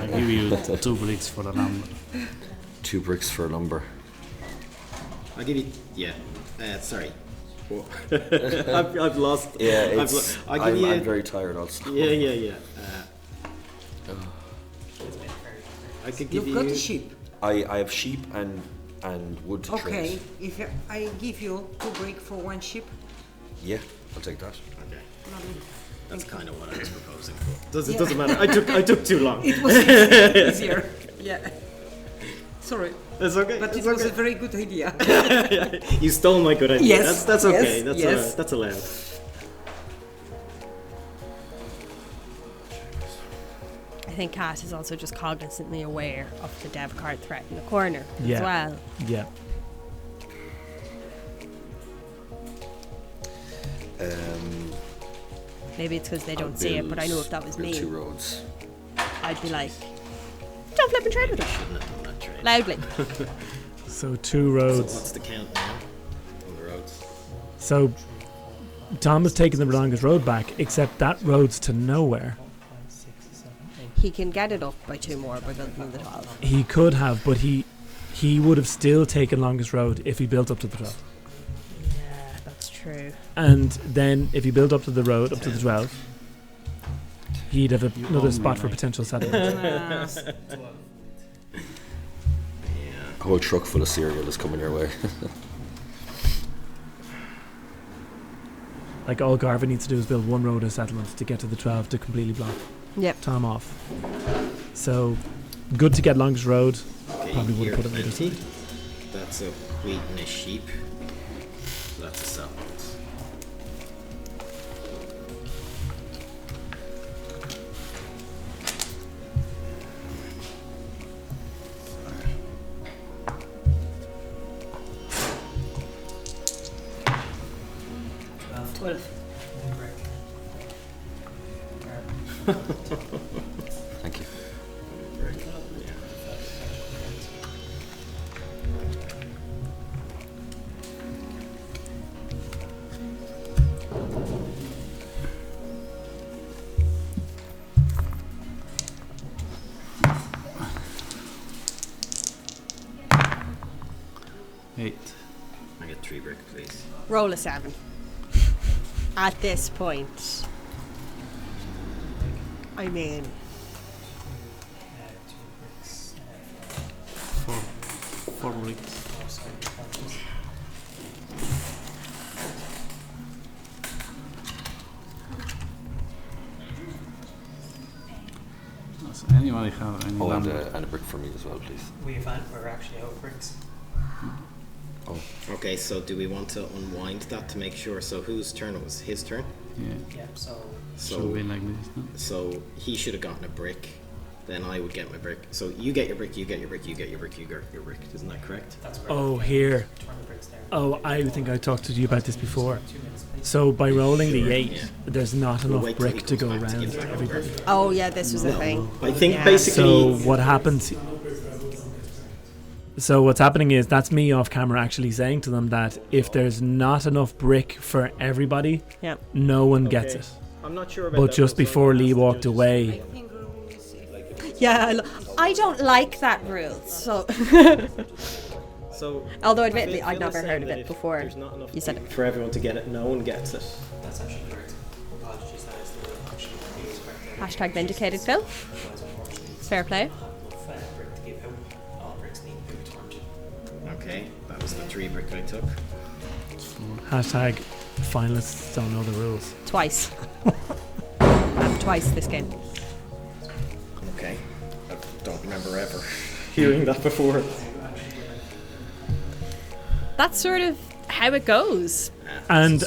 give you 2 bricks for the lumber. 2 bricks for lumber. I'll give you. Yeah. Sorry. I've lost. Yeah, I'm very tired also. Yeah. I could give You've got the sheep. I have sheep and wood to Okay, trade. if I give you 2 brick for 1 sheep. Yeah, I'll take that. Okay. Lovely. That's kind of what I was proposing for. It doesn't matter. I took too long. It was easier. Yeah. Sorry. That's okay. But it was a very good idea. You stole my good idea. Yes. That's okay. Yes. That's allowed. I think Kat is also just cognizantly aware of the dev card threat in the corner Yeah. as well. Yeah. Maybe it's because they don't see it, but I know if that was me, 2 roads. I'd be like, don't flip and trade with them. Shouldn't have done that trade. Loudly. So 2 So roads. what's the count now on the roads? So Tom has taken the longest road back, except that road's to nowhere. He can get it up by 2 more by building the 12. He could have, but he would have still taken longest road if he built up to the 12. Yeah, that's true. And then if he built up to the road, up to the 12, he'd have another spot for potential settlement. A whole truck full of cereal is coming your way. Like all Garvan needs to do is build 1 road of settlement to get to the 12 to completely block Yep. Tom off. So good to get longest road. Okay, Probably would have put it on the other 20. side. That's a wheat and a sheep. So that's a settlement. Thank you. Eight. I get 3 brick, please. Roll a 7. At this point. I mean, 4 bricks. Does anybody have any Oh, lumber? and a brick for me as well, please. We're actually out of bricks. Okay, so do we want to unwind that to make sure? So whose turn? It was his turn. Yeah. Yeah, so Should be like this, no? So he should have gotten a brick. Then I would get my brick. So you get your brick, you get your brick, you get your brick, you get your brick. Isn't that correct? that's correct. Oh, here. 20 bricks there. Oh, I think I talked to you about this before. So by rolling the 8, Yeah. there's not We'll enough wait till he brick to comes go back to around give back everybody. brick. oh yeah, this was a thing. I think Yeah. basically. So what happens? So what's happening is that's me off camera actually saying to them that if there's not enough brick for everybody, Yeah. no one gets it. I'm not sure about But that, just so before I'm Lee asked to walked do this. away, Yeah, I don't like that rule. So, So although Phil admittedly, I'd is never saying heard of that it if before there's not enough you said brick it. for everyone to get it. No one gets it. That's actually correct. Apologies, that is the actually the correct. Hashtag vindicated, Phil. Otherwise, unfortunately, Fair play. not enough brick to give out. All bricks need to be returned. Okay, that was the 3 brick I took. hashtag finalists don't know the rules. Twice. Twice this game. don't remember ever hearing that before. That's sort of how it goes. And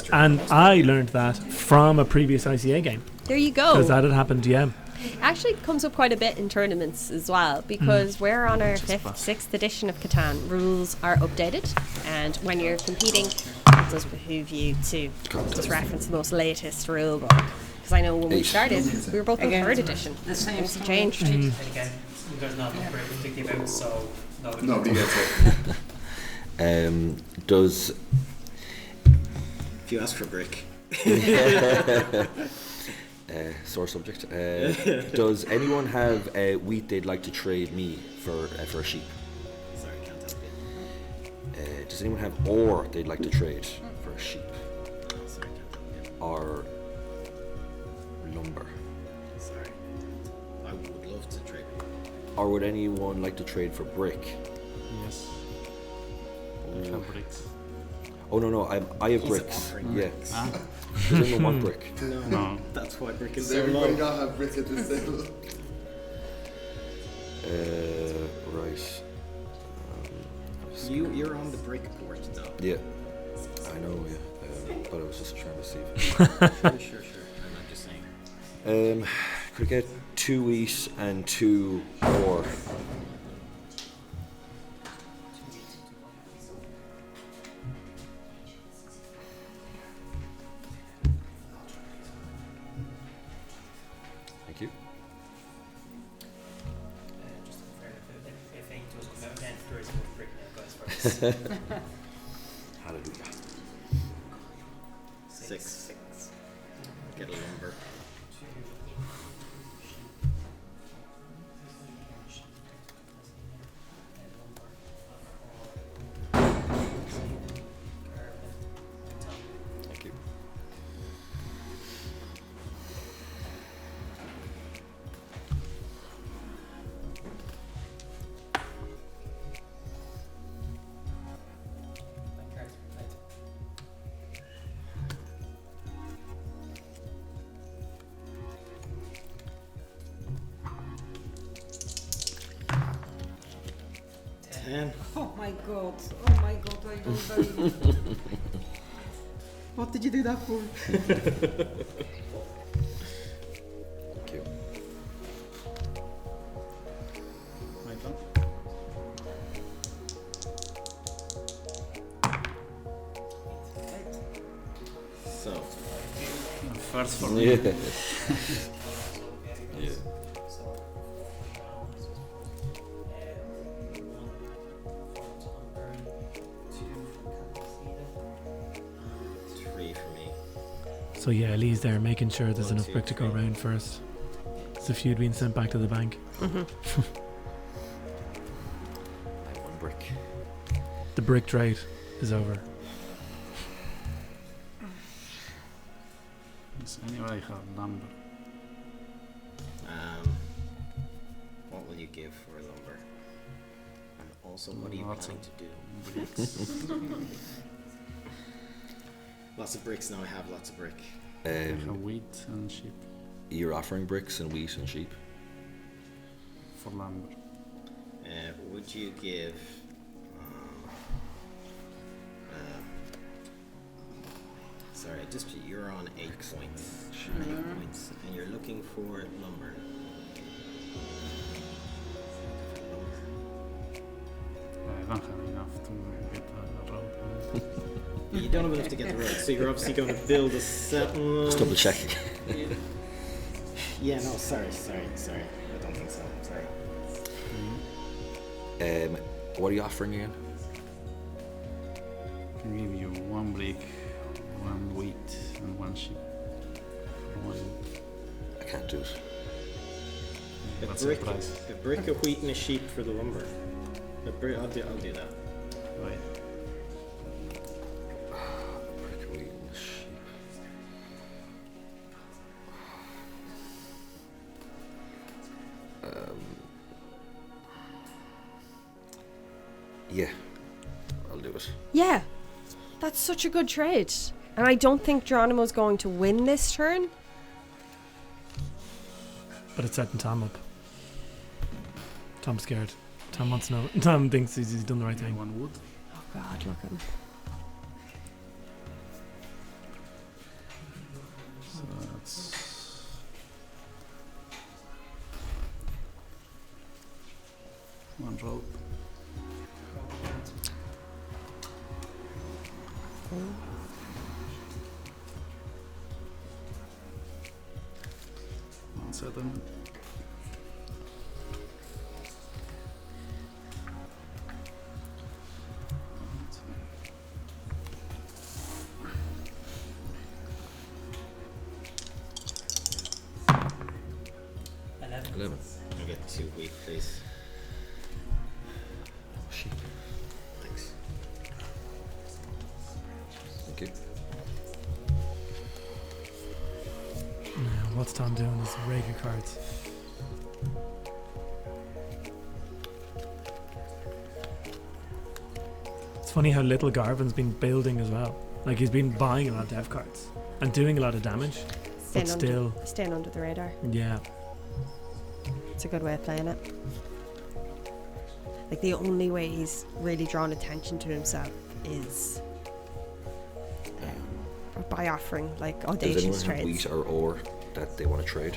I learned that from a previous ICA game. There you go. Because that had happened, yeah. It actually comes up quite a bit in tournaments as well, because we're on our 5th, 6th edition of Catan. Rules are updated, and when you're competing, it does behoove you to just reference the most latest rule book. Because I know when we started, we were both on 3rd edition. The same Things have changed. And again, there's not a number to give out, so Nobody gets it. Does If you ask for brick. sore subject. Does anyone have wheat they'd like to trade me for a sheep? Sorry, can't help you. Does anyone have ore they'd like to trade for a sheep? Sorry, can't help you. Or lumber? Sorry. I would love to trade. Or would anyone like to trade for brick? Yes. I have bricks. Oh no, I have He's bricks. offering Yeah. bricks. Does anyone want brick? No. That's why brick is Does so everybody low. not have brick at this table? Right. You're on the brick board now. Yeah. I know. Yeah. But I was just trying to see. Sure. I'm just saying. Could I get 2 wheat and 2 ore? Thank you. just if 8 does come out, then there is enough brick now, guys, for this. Hallelujah. 6. Get a lumber. Thank you. Oh my god, I don't believe it. What did you do that for? Thank you. My turn. So, First for me. Yeah. Yeah. 3 for me. So yeah, Lee's there making sure there's 1, enough 2, brick to go 3. around first. It's a feud being sent back to the bank. I have 1 brick. The brick trade is over. Does anybody have lumber? What will you give for lumber? And also, what are you Lots planning of to do? bricks. Lots of bricks now. I have lots of brick. I have wheat and sheep You're offering bricks and wheat and sheep. for lumber. Would you give? Sorry, you're on 8 points. 8 points, and you're looking for lumber. I don't have enough to get a road. You don't have enough to get the road, so you're obviously going to build a set. Just double checking. Yeah, no, sorry. I don't think so. Sorry. What are you offering again? I can give you 1 brick, 1 wheat, and 1 sheep. I can't do it. What's the price? A brick of wheat and a sheep for the lumber. I'll do that. Right. Brick, wheat, and sheep. Yeah, I'll do it. Yeah, that's such a good trade. And I don't think Jeronimo's going to win this turn. But it's setting Tom up. Tom's scared. Tom wants to know. Tom thinks he's done the right thing. 1 wood. Oh God, look at him. So that's 1 rope. One settlement. Eleven. I'll get 2 wheat, please. Oh, shit. Thanks. Thank you. Now, what's Tom doing? He's raking cards. It's funny how little Garvan's been building as well. Like he's been buying a lot of dev cards and doing a lot of damage. Staying under the radar. Yeah. It's a good way of playing it. Like the only way he's really drawn attention to himself is by offering like Does audacious anyone have trades. wheat or ore that they want to trade?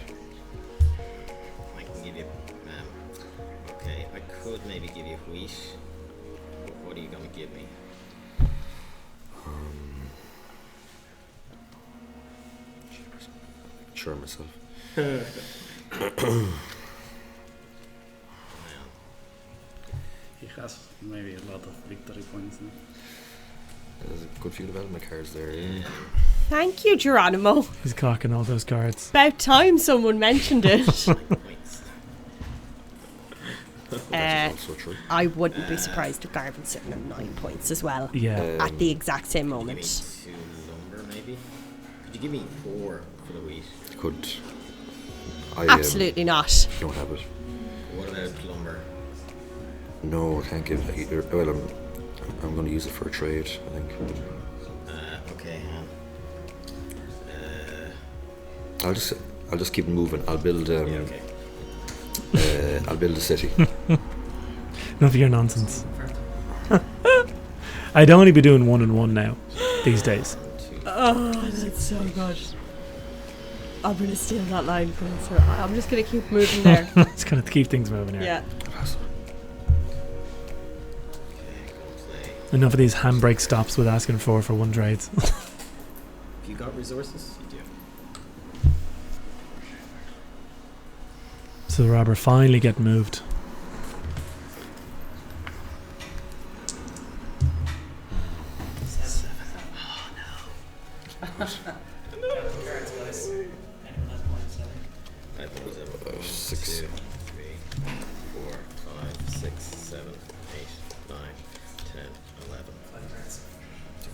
I can give you. Okay, I could maybe give you wheat. What are you gonna give me? Sure myself. He has maybe a lot of victory points now. There's a good few development cards there. Yeah. Thank you, Jeronimo. He's clocking all those cards. About time someone mentioned it. Points. That's also true. I wouldn't be surprised if Garvan's sitting at 9 points as well. Yeah. At the exact same Give me moment. 2 lumber, maybe. Could you give me 4 for the wheat? Could. I Absolutely not. don't have it. What about lumber? No, I can't give it either. Well, I'm going to use it for a trade, I think. Okay. I'll just keep moving. I'll build. Yeah, okay. I'll build a city. Enough of your nonsense. I'd only be doing 1 and 1 now these days. Oh, that's so good. I'm going to steal that line from her. I'm just going to keep moving there. It's going to keep things moving here. Yeah. Enough of these handbrake stops with asking for 1 trades. Have you got resources? You do. So the robber finally get moved. Cards, guys. Anyone has more than 7? I think it was a 6. 2, 3, 4, 5, 6, 7, 8, 9, 10, 11. 5 cards.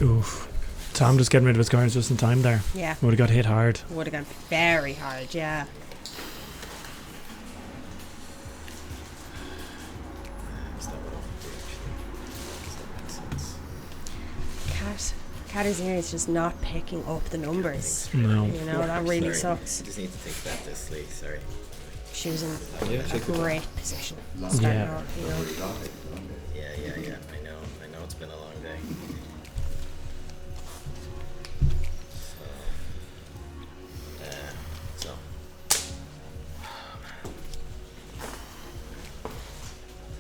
Oof. Tom just getting rid of his cards just in time there. Yeah. Would have got hit hard. Would have gone very hard, yeah. Is that what I'll do actually? Does that make sense? Katarzyna is just not picking up the numbers. No. You know, that really Sorry. sucks. I just need to think that this league, sorry. She was in Yeah, a take it. great position. Yeah. Starting off, you know. Yeah. I know it's been a long day. So,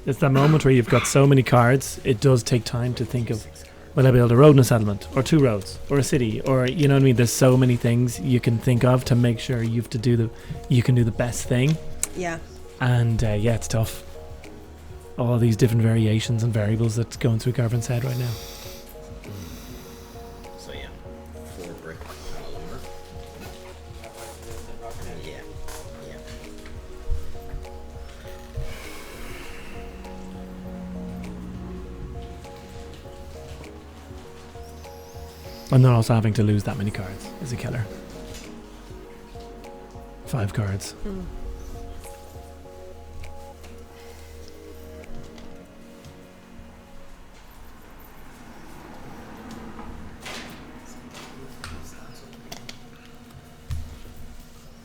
It's that moment where you've got so many cards, it does take time to think of, will I build a road in a settlement, or 2 roads, or a city, or, you know what I mean? There's so many things you can think of to make sure you can do the best thing. Yeah. And yeah, it's tough. All these different variations and variables that's going through Garvan's head right now. so yeah, 4 brick and a lumber. Yeah. And they're also having to lose that many cards is a killer. 5 cards.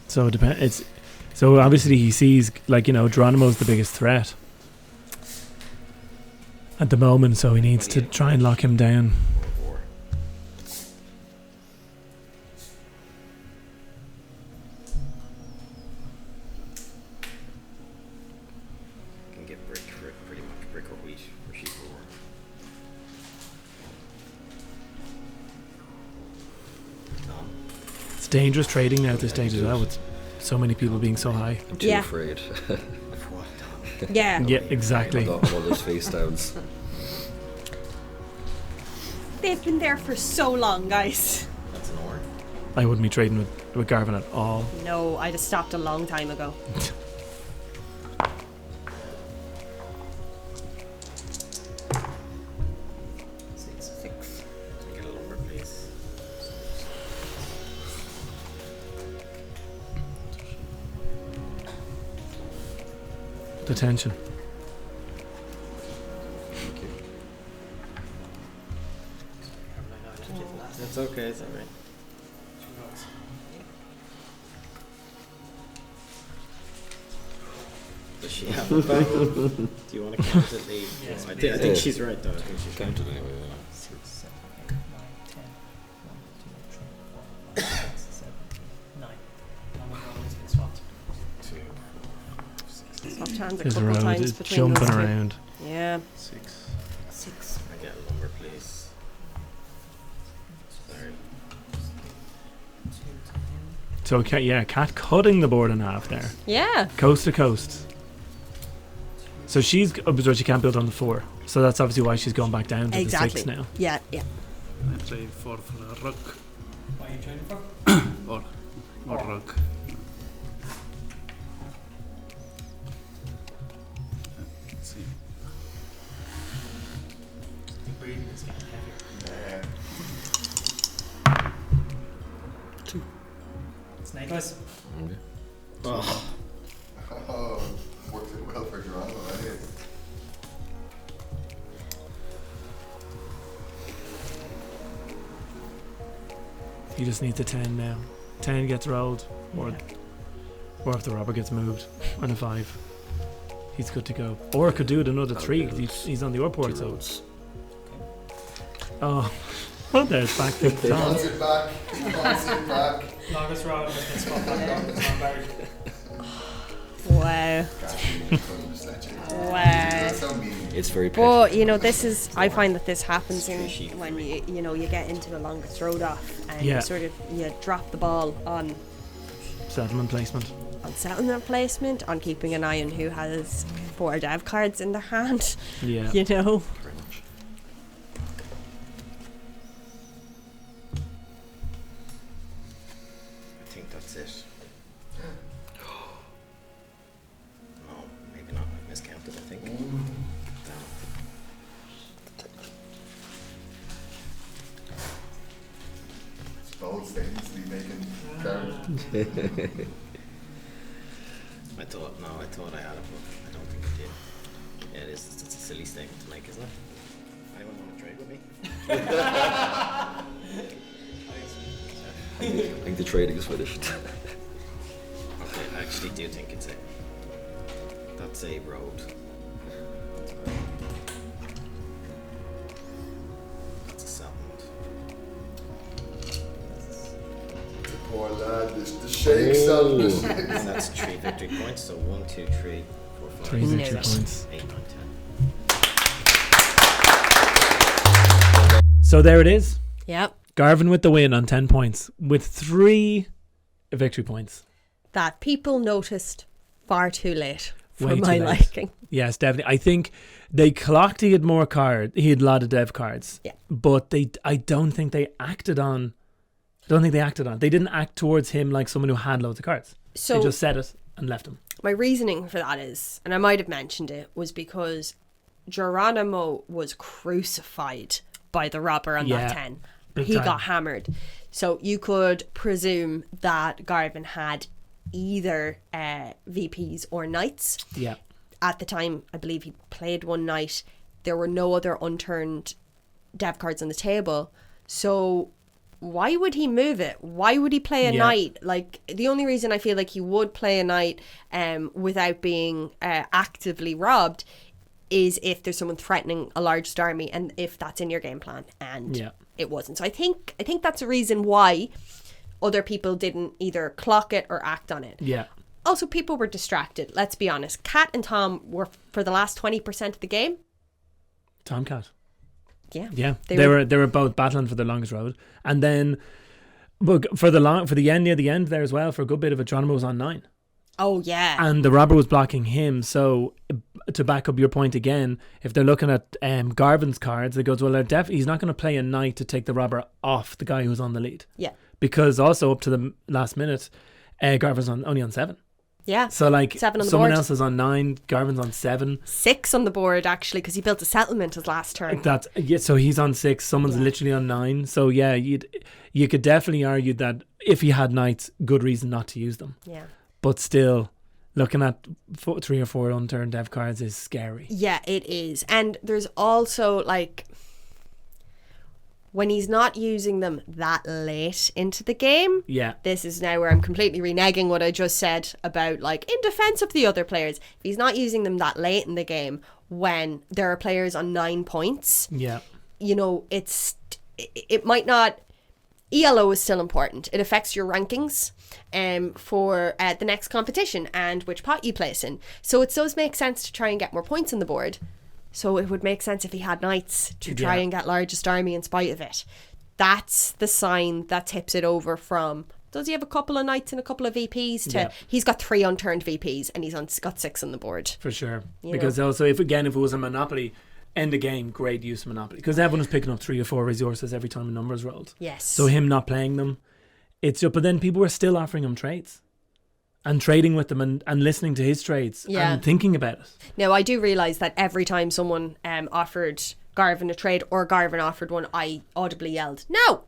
So so obviously he sees, like, you know, Jeronimo's the biggest threat. at the moment, so he needs to try and lock him down. Four. Can get brick for pretty much brick or wheat for sheep or work. It's dangerous trading now at this stage as well, with so many people being so high. I'm too Yeah. afraid. Yeah. Yeah, exactly. All those face downs. They've been there for so long, guys. That's an or. I wouldn't be trading with Garvan at all. No, I'd have stopped a long time ago. Six. Can I get a lumber, please? Detention. That's okay, it's alright. Does she have a back? Do you want to count it, Lee? Yes, I think she's right though. I think she's right. Counted anyway. 6, 7, 8, 9, 10, 1, 2, 3, 4, 5, 6, 7, 8, 9. Number roll has been swapped. Swapped hands a There's a couple road, times it's between jumping those two. around. Yeah. 6. 6. I get a lumber, please. Sorry. So, Cat cutting the board in half there. Yeah. Coast to coast. So she's she can't build on the 4. So that's obviously why she's gone back down to Exactly. the 6 now. Yeah, yeah. I play 4 for a rook. What are you trading for? Or rook. Let's see. I think breeding is getting heavier. It's nice, guys. Oh, Oh, worked it well for Jeronimo, eh? He just needs a 10 now. 10 gets rolled, or if the robber gets moved, and a 5. He's good to go. Or could do it another 3. He's on the airport, so. Roads. Oh, well, there's back to He Tom. wants it back. He wants it back. Longest road has been swapped back on. It's not buried. Wow. Wow. So mean. It's very petty. But this is. I find that this happens when you get into the longest road off, and Yeah. you drop the ball on Settlement placement. settlement placement, on keeping an eye on who has 4 dev cards in their hand. Yeah. Very much. I think that's it. No, maybe not. I miscounted, I think. Bold statements to be making. Karen. I thought I had it, but I don't think I did. Yeah, it is. It's a silly statement to make, isn't it? Anyone want to trade with me? I think the trading is finished. Okay, I actually do think that's a road. That's a settlement. Poor lad, the shakes on the shakes. And that's 3 victory points, so 1, 2, 3, 4, 5, 3 6, victory 7, points. 8, 9, 10. So there it is. Yep. Garvan with the win on 10 points, with 3 victory points. That people noticed far too late for Way too my late. liking. Yes, definitely. I think they clocked he had more cards. He had a lot of dev cards. Yeah. But I don't think they acted on. They didn't act towards him like someone who had loads of cards. So They just said it and left him. my reasoning for that is, and I might have mentioned it, was because Jeronimo was crucified by the robber on that 10. big He time. got hammered. So you could presume that Garvan had either VPs or knights. Yeah. At the time, I believe he played one knight. There were no other unturned dev cards on the table. So why would he move it? Why would he play a Yeah. knight? Like, the only reason I feel like he would play a knight without being actively robbed is if there's someone threatening a large army and if that's in your game plan, and it wasn't. So I think that's a reason why other people didn't either clock it or act on it. Yeah. Also, people were distracted. Let's be honest. Cat and Tom were, for the last 20% of the game, Tomcat. Yeah. Yeah. They were both battling for the longest road. And then for the end, near the end there as well, for a good bit of it, Jeronimo was on 9. Oh, yeah. And the robber was blocking him. So to back up your point again, if they're looking at Garvan's cards, it goes, well, he's not going to play a knight to take the robber off the guy who's on the lead. Yeah. Because also up to the last minute, Garvan's only on 7. Yeah. So like 7 on the someone board. else is on 9, Garvan's on 7. 6 on the board, actually, because he built a settlement his last turn. So he's on 6, someone's literally on 9. So yeah, you could definitely argue that if he had knights, good reason not to use them. Yeah. But still, looking at 3 or 4 unturned dev cards is scary. Yeah, it is. And there's also, like, when he's not using them that late into the game, this is now where I'm completely reneging what I just said about, like, in defense of the other players. If he's not using them that late in the game, when there are players on 9 points, you know, it might not... ELO is still important. It affects your rankings for the next competition and which pot you place in. So it does make sense to try and get more points on the board. So it would make sense if he had knights to try and get largest army in spite of it. That's the sign that tips it over from, does he have a couple of knights and a couple of VPs to he's got 3 unturned VPs and got 6 on the board. For sure. Because also if it was a Monopoly, end of game, great use of Monopoly, because everyone was picking up 3 or 4 resources every time a number's rolled. Yes. So him not playing them, but then people were still offering him trades and trading with them and listening to his trades and thinking about it. Now I do realise that every time someone offered Garvan a trade or Garvan offered one, I audibly yelled no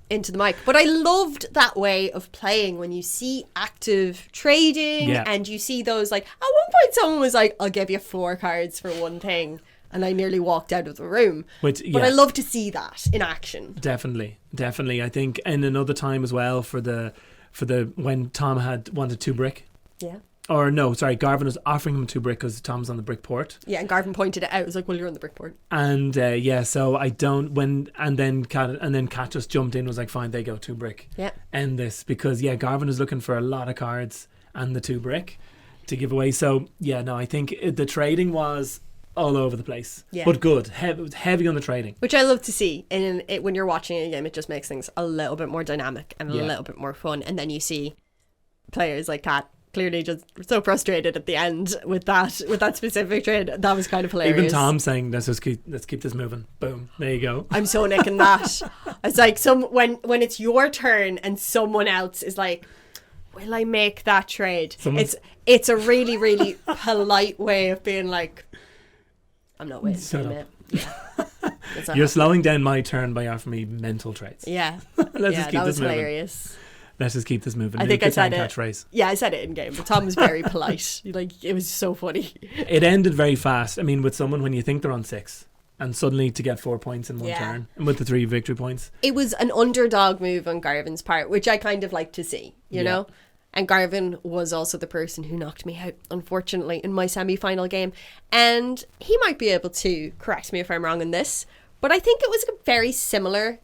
into the mic. But I loved that way of playing, when you see active trading and you see those, like, at one point someone was like, I'll give you 4 cards for one thing, and I nearly walked out of the room. But I love to see that in action. Definitely. I think, and another time as well for the when Tom wanted 2 brick. Yeah. Or no, sorry, Garvan was offering him 2 brick because Tom's on the brick port. Yeah, and Garvan pointed it out. It was like, well, you're on the brick port. And so I don't then Kat just jumped in and was like, fine, they go 2 brick. Yeah. End this, because Garvan is looking for a lot of cards and the 2 brick to give away. So I think the trading was all over the place. Yeah. But good. Heavy on the trading. Which I love to see. And when you're watching a game, it just makes things a little bit more dynamic and a little bit more fun. And then you see players like Kat clearly just so frustrated at the end with that specific trade. That was kind of hilarious. Even Tom saying, let's keep this moving. Boom. There you go. I'm so nicking that. It's like when it's your turn and someone else is like, will I make that trade? It's a really, really polite way of being like, I'm not wasting it. Yeah. You're slowing down my turn by offering me mental trades. Yeah. Let's just keep that this was moving. Hilarious. Let's just keep this moving. I think I said it. Yeah, I said it in game, but Tom was very polite. Like, it was so funny. It ended very fast. I mean, with someone when you think they're on 6 and suddenly to get 4 points in one turn, and with the 3 victory points. It was an underdog move on Garvan's part, which I kind of like to see, you know? And Garvan was also the person who knocked me out, unfortunately, in my semi-final game. And he might be able to correct me if I'm wrong in this, but I think it was a very similar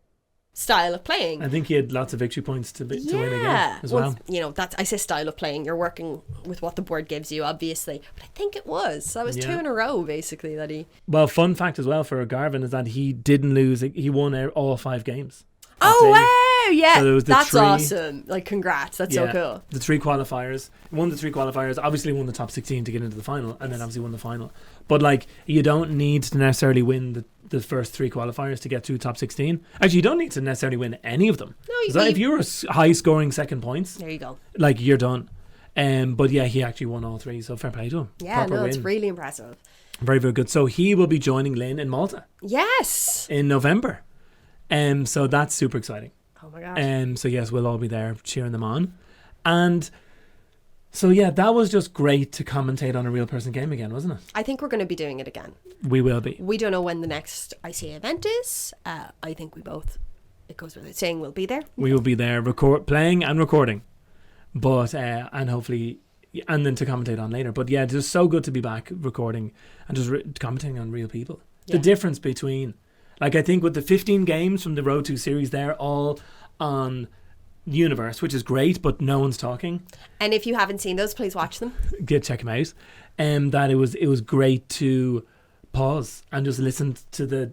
style of playing. I think he had lots of victory points to win a game as well. You know, I say style of playing. You're working with what the board gives you, obviously. But I think it was. So that was 2 in a row, basically, that he... Well, fun fact as well for Garvan is that he didn't lose. He won all 5 games. Oh, wow! Yeah, so that's awesome. Like, congrats. That's so cool. The 3 qualifiers. Won the 3 qualifiers. Obviously won the top 16 to get into the final, and then obviously won the final. But, like, you don't need to necessarily win the first 3 qualifiers to get to top 16. Actually, you don't need to necessarily win any of them. No, if you're a high-scoring second points, there you go. Like, you're done. But yeah, he actually won all 3, so fair play to him. Yeah, it's really impressive. Very, very good. So he will be joining Lynn in Malta. Yes. In November. So that's super exciting. Oh my gosh. So yes, we'll all be there cheering them on. And so yeah, that was just great to commentate on a real person game again, wasn't it? I think we're going to be doing it again. We will be. We don't know when the next ICA event is. I think we both, it goes without saying, we'll be there. We will be there playing and recording. But and hopefully and then to commentate on later. But yeah, it's just so good to be back recording and just commentating on real people. The difference between, like, I think with the 15 games from the Road 2 series, they're all on Universe, which is great, but no one's talking. And if you haven't seen those, please watch them. Check them out. That it was great to pause and just listen to the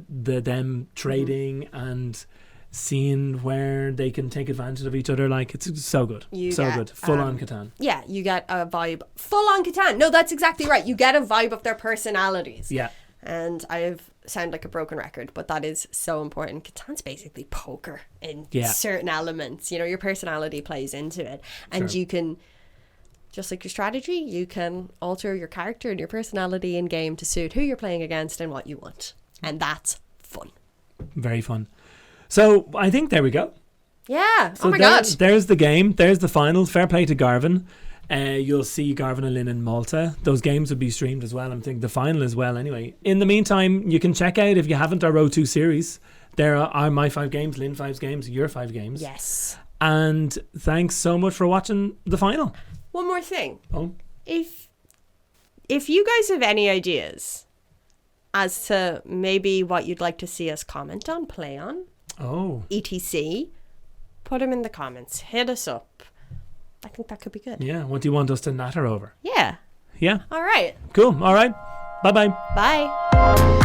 them trading and seeing where they can take advantage of each other. Like, it's so good. Good. Full on Catan. Yeah, you get a vibe. Full on Catan. No, that's exactly right. You get a vibe of their personalities. Yeah. And I've sound like a broken record, but that is so important. Catan's basically poker in certain elements. You know, your personality plays into it. And you can, just like your strategy, you can alter your character and your personality in game to suit who you're playing against and what you want. And that's fun. Very fun. So I think there we go. Yeah. So God. There's the game. There's the final. Fair play to Garvan. You'll see Garvan and Lynn in Malta. Those games will be streamed as well. I'm thinking the final as well anyway. In the meantime, you can check out, if you haven't, our Road 2 series. There are my 5 games, Lynn 5 games, your 5 games. Yes. And thanks so much for watching the final. One more thing. Oh. If you guys have any ideas as to maybe what you'd like to see us comment on, play on, etc., put them in the comments. Hit us up. I think that could be good. Yeah. What do you want us to natter over? Yeah. Yeah. All right. Cool. All right. Bye-bye. Bye.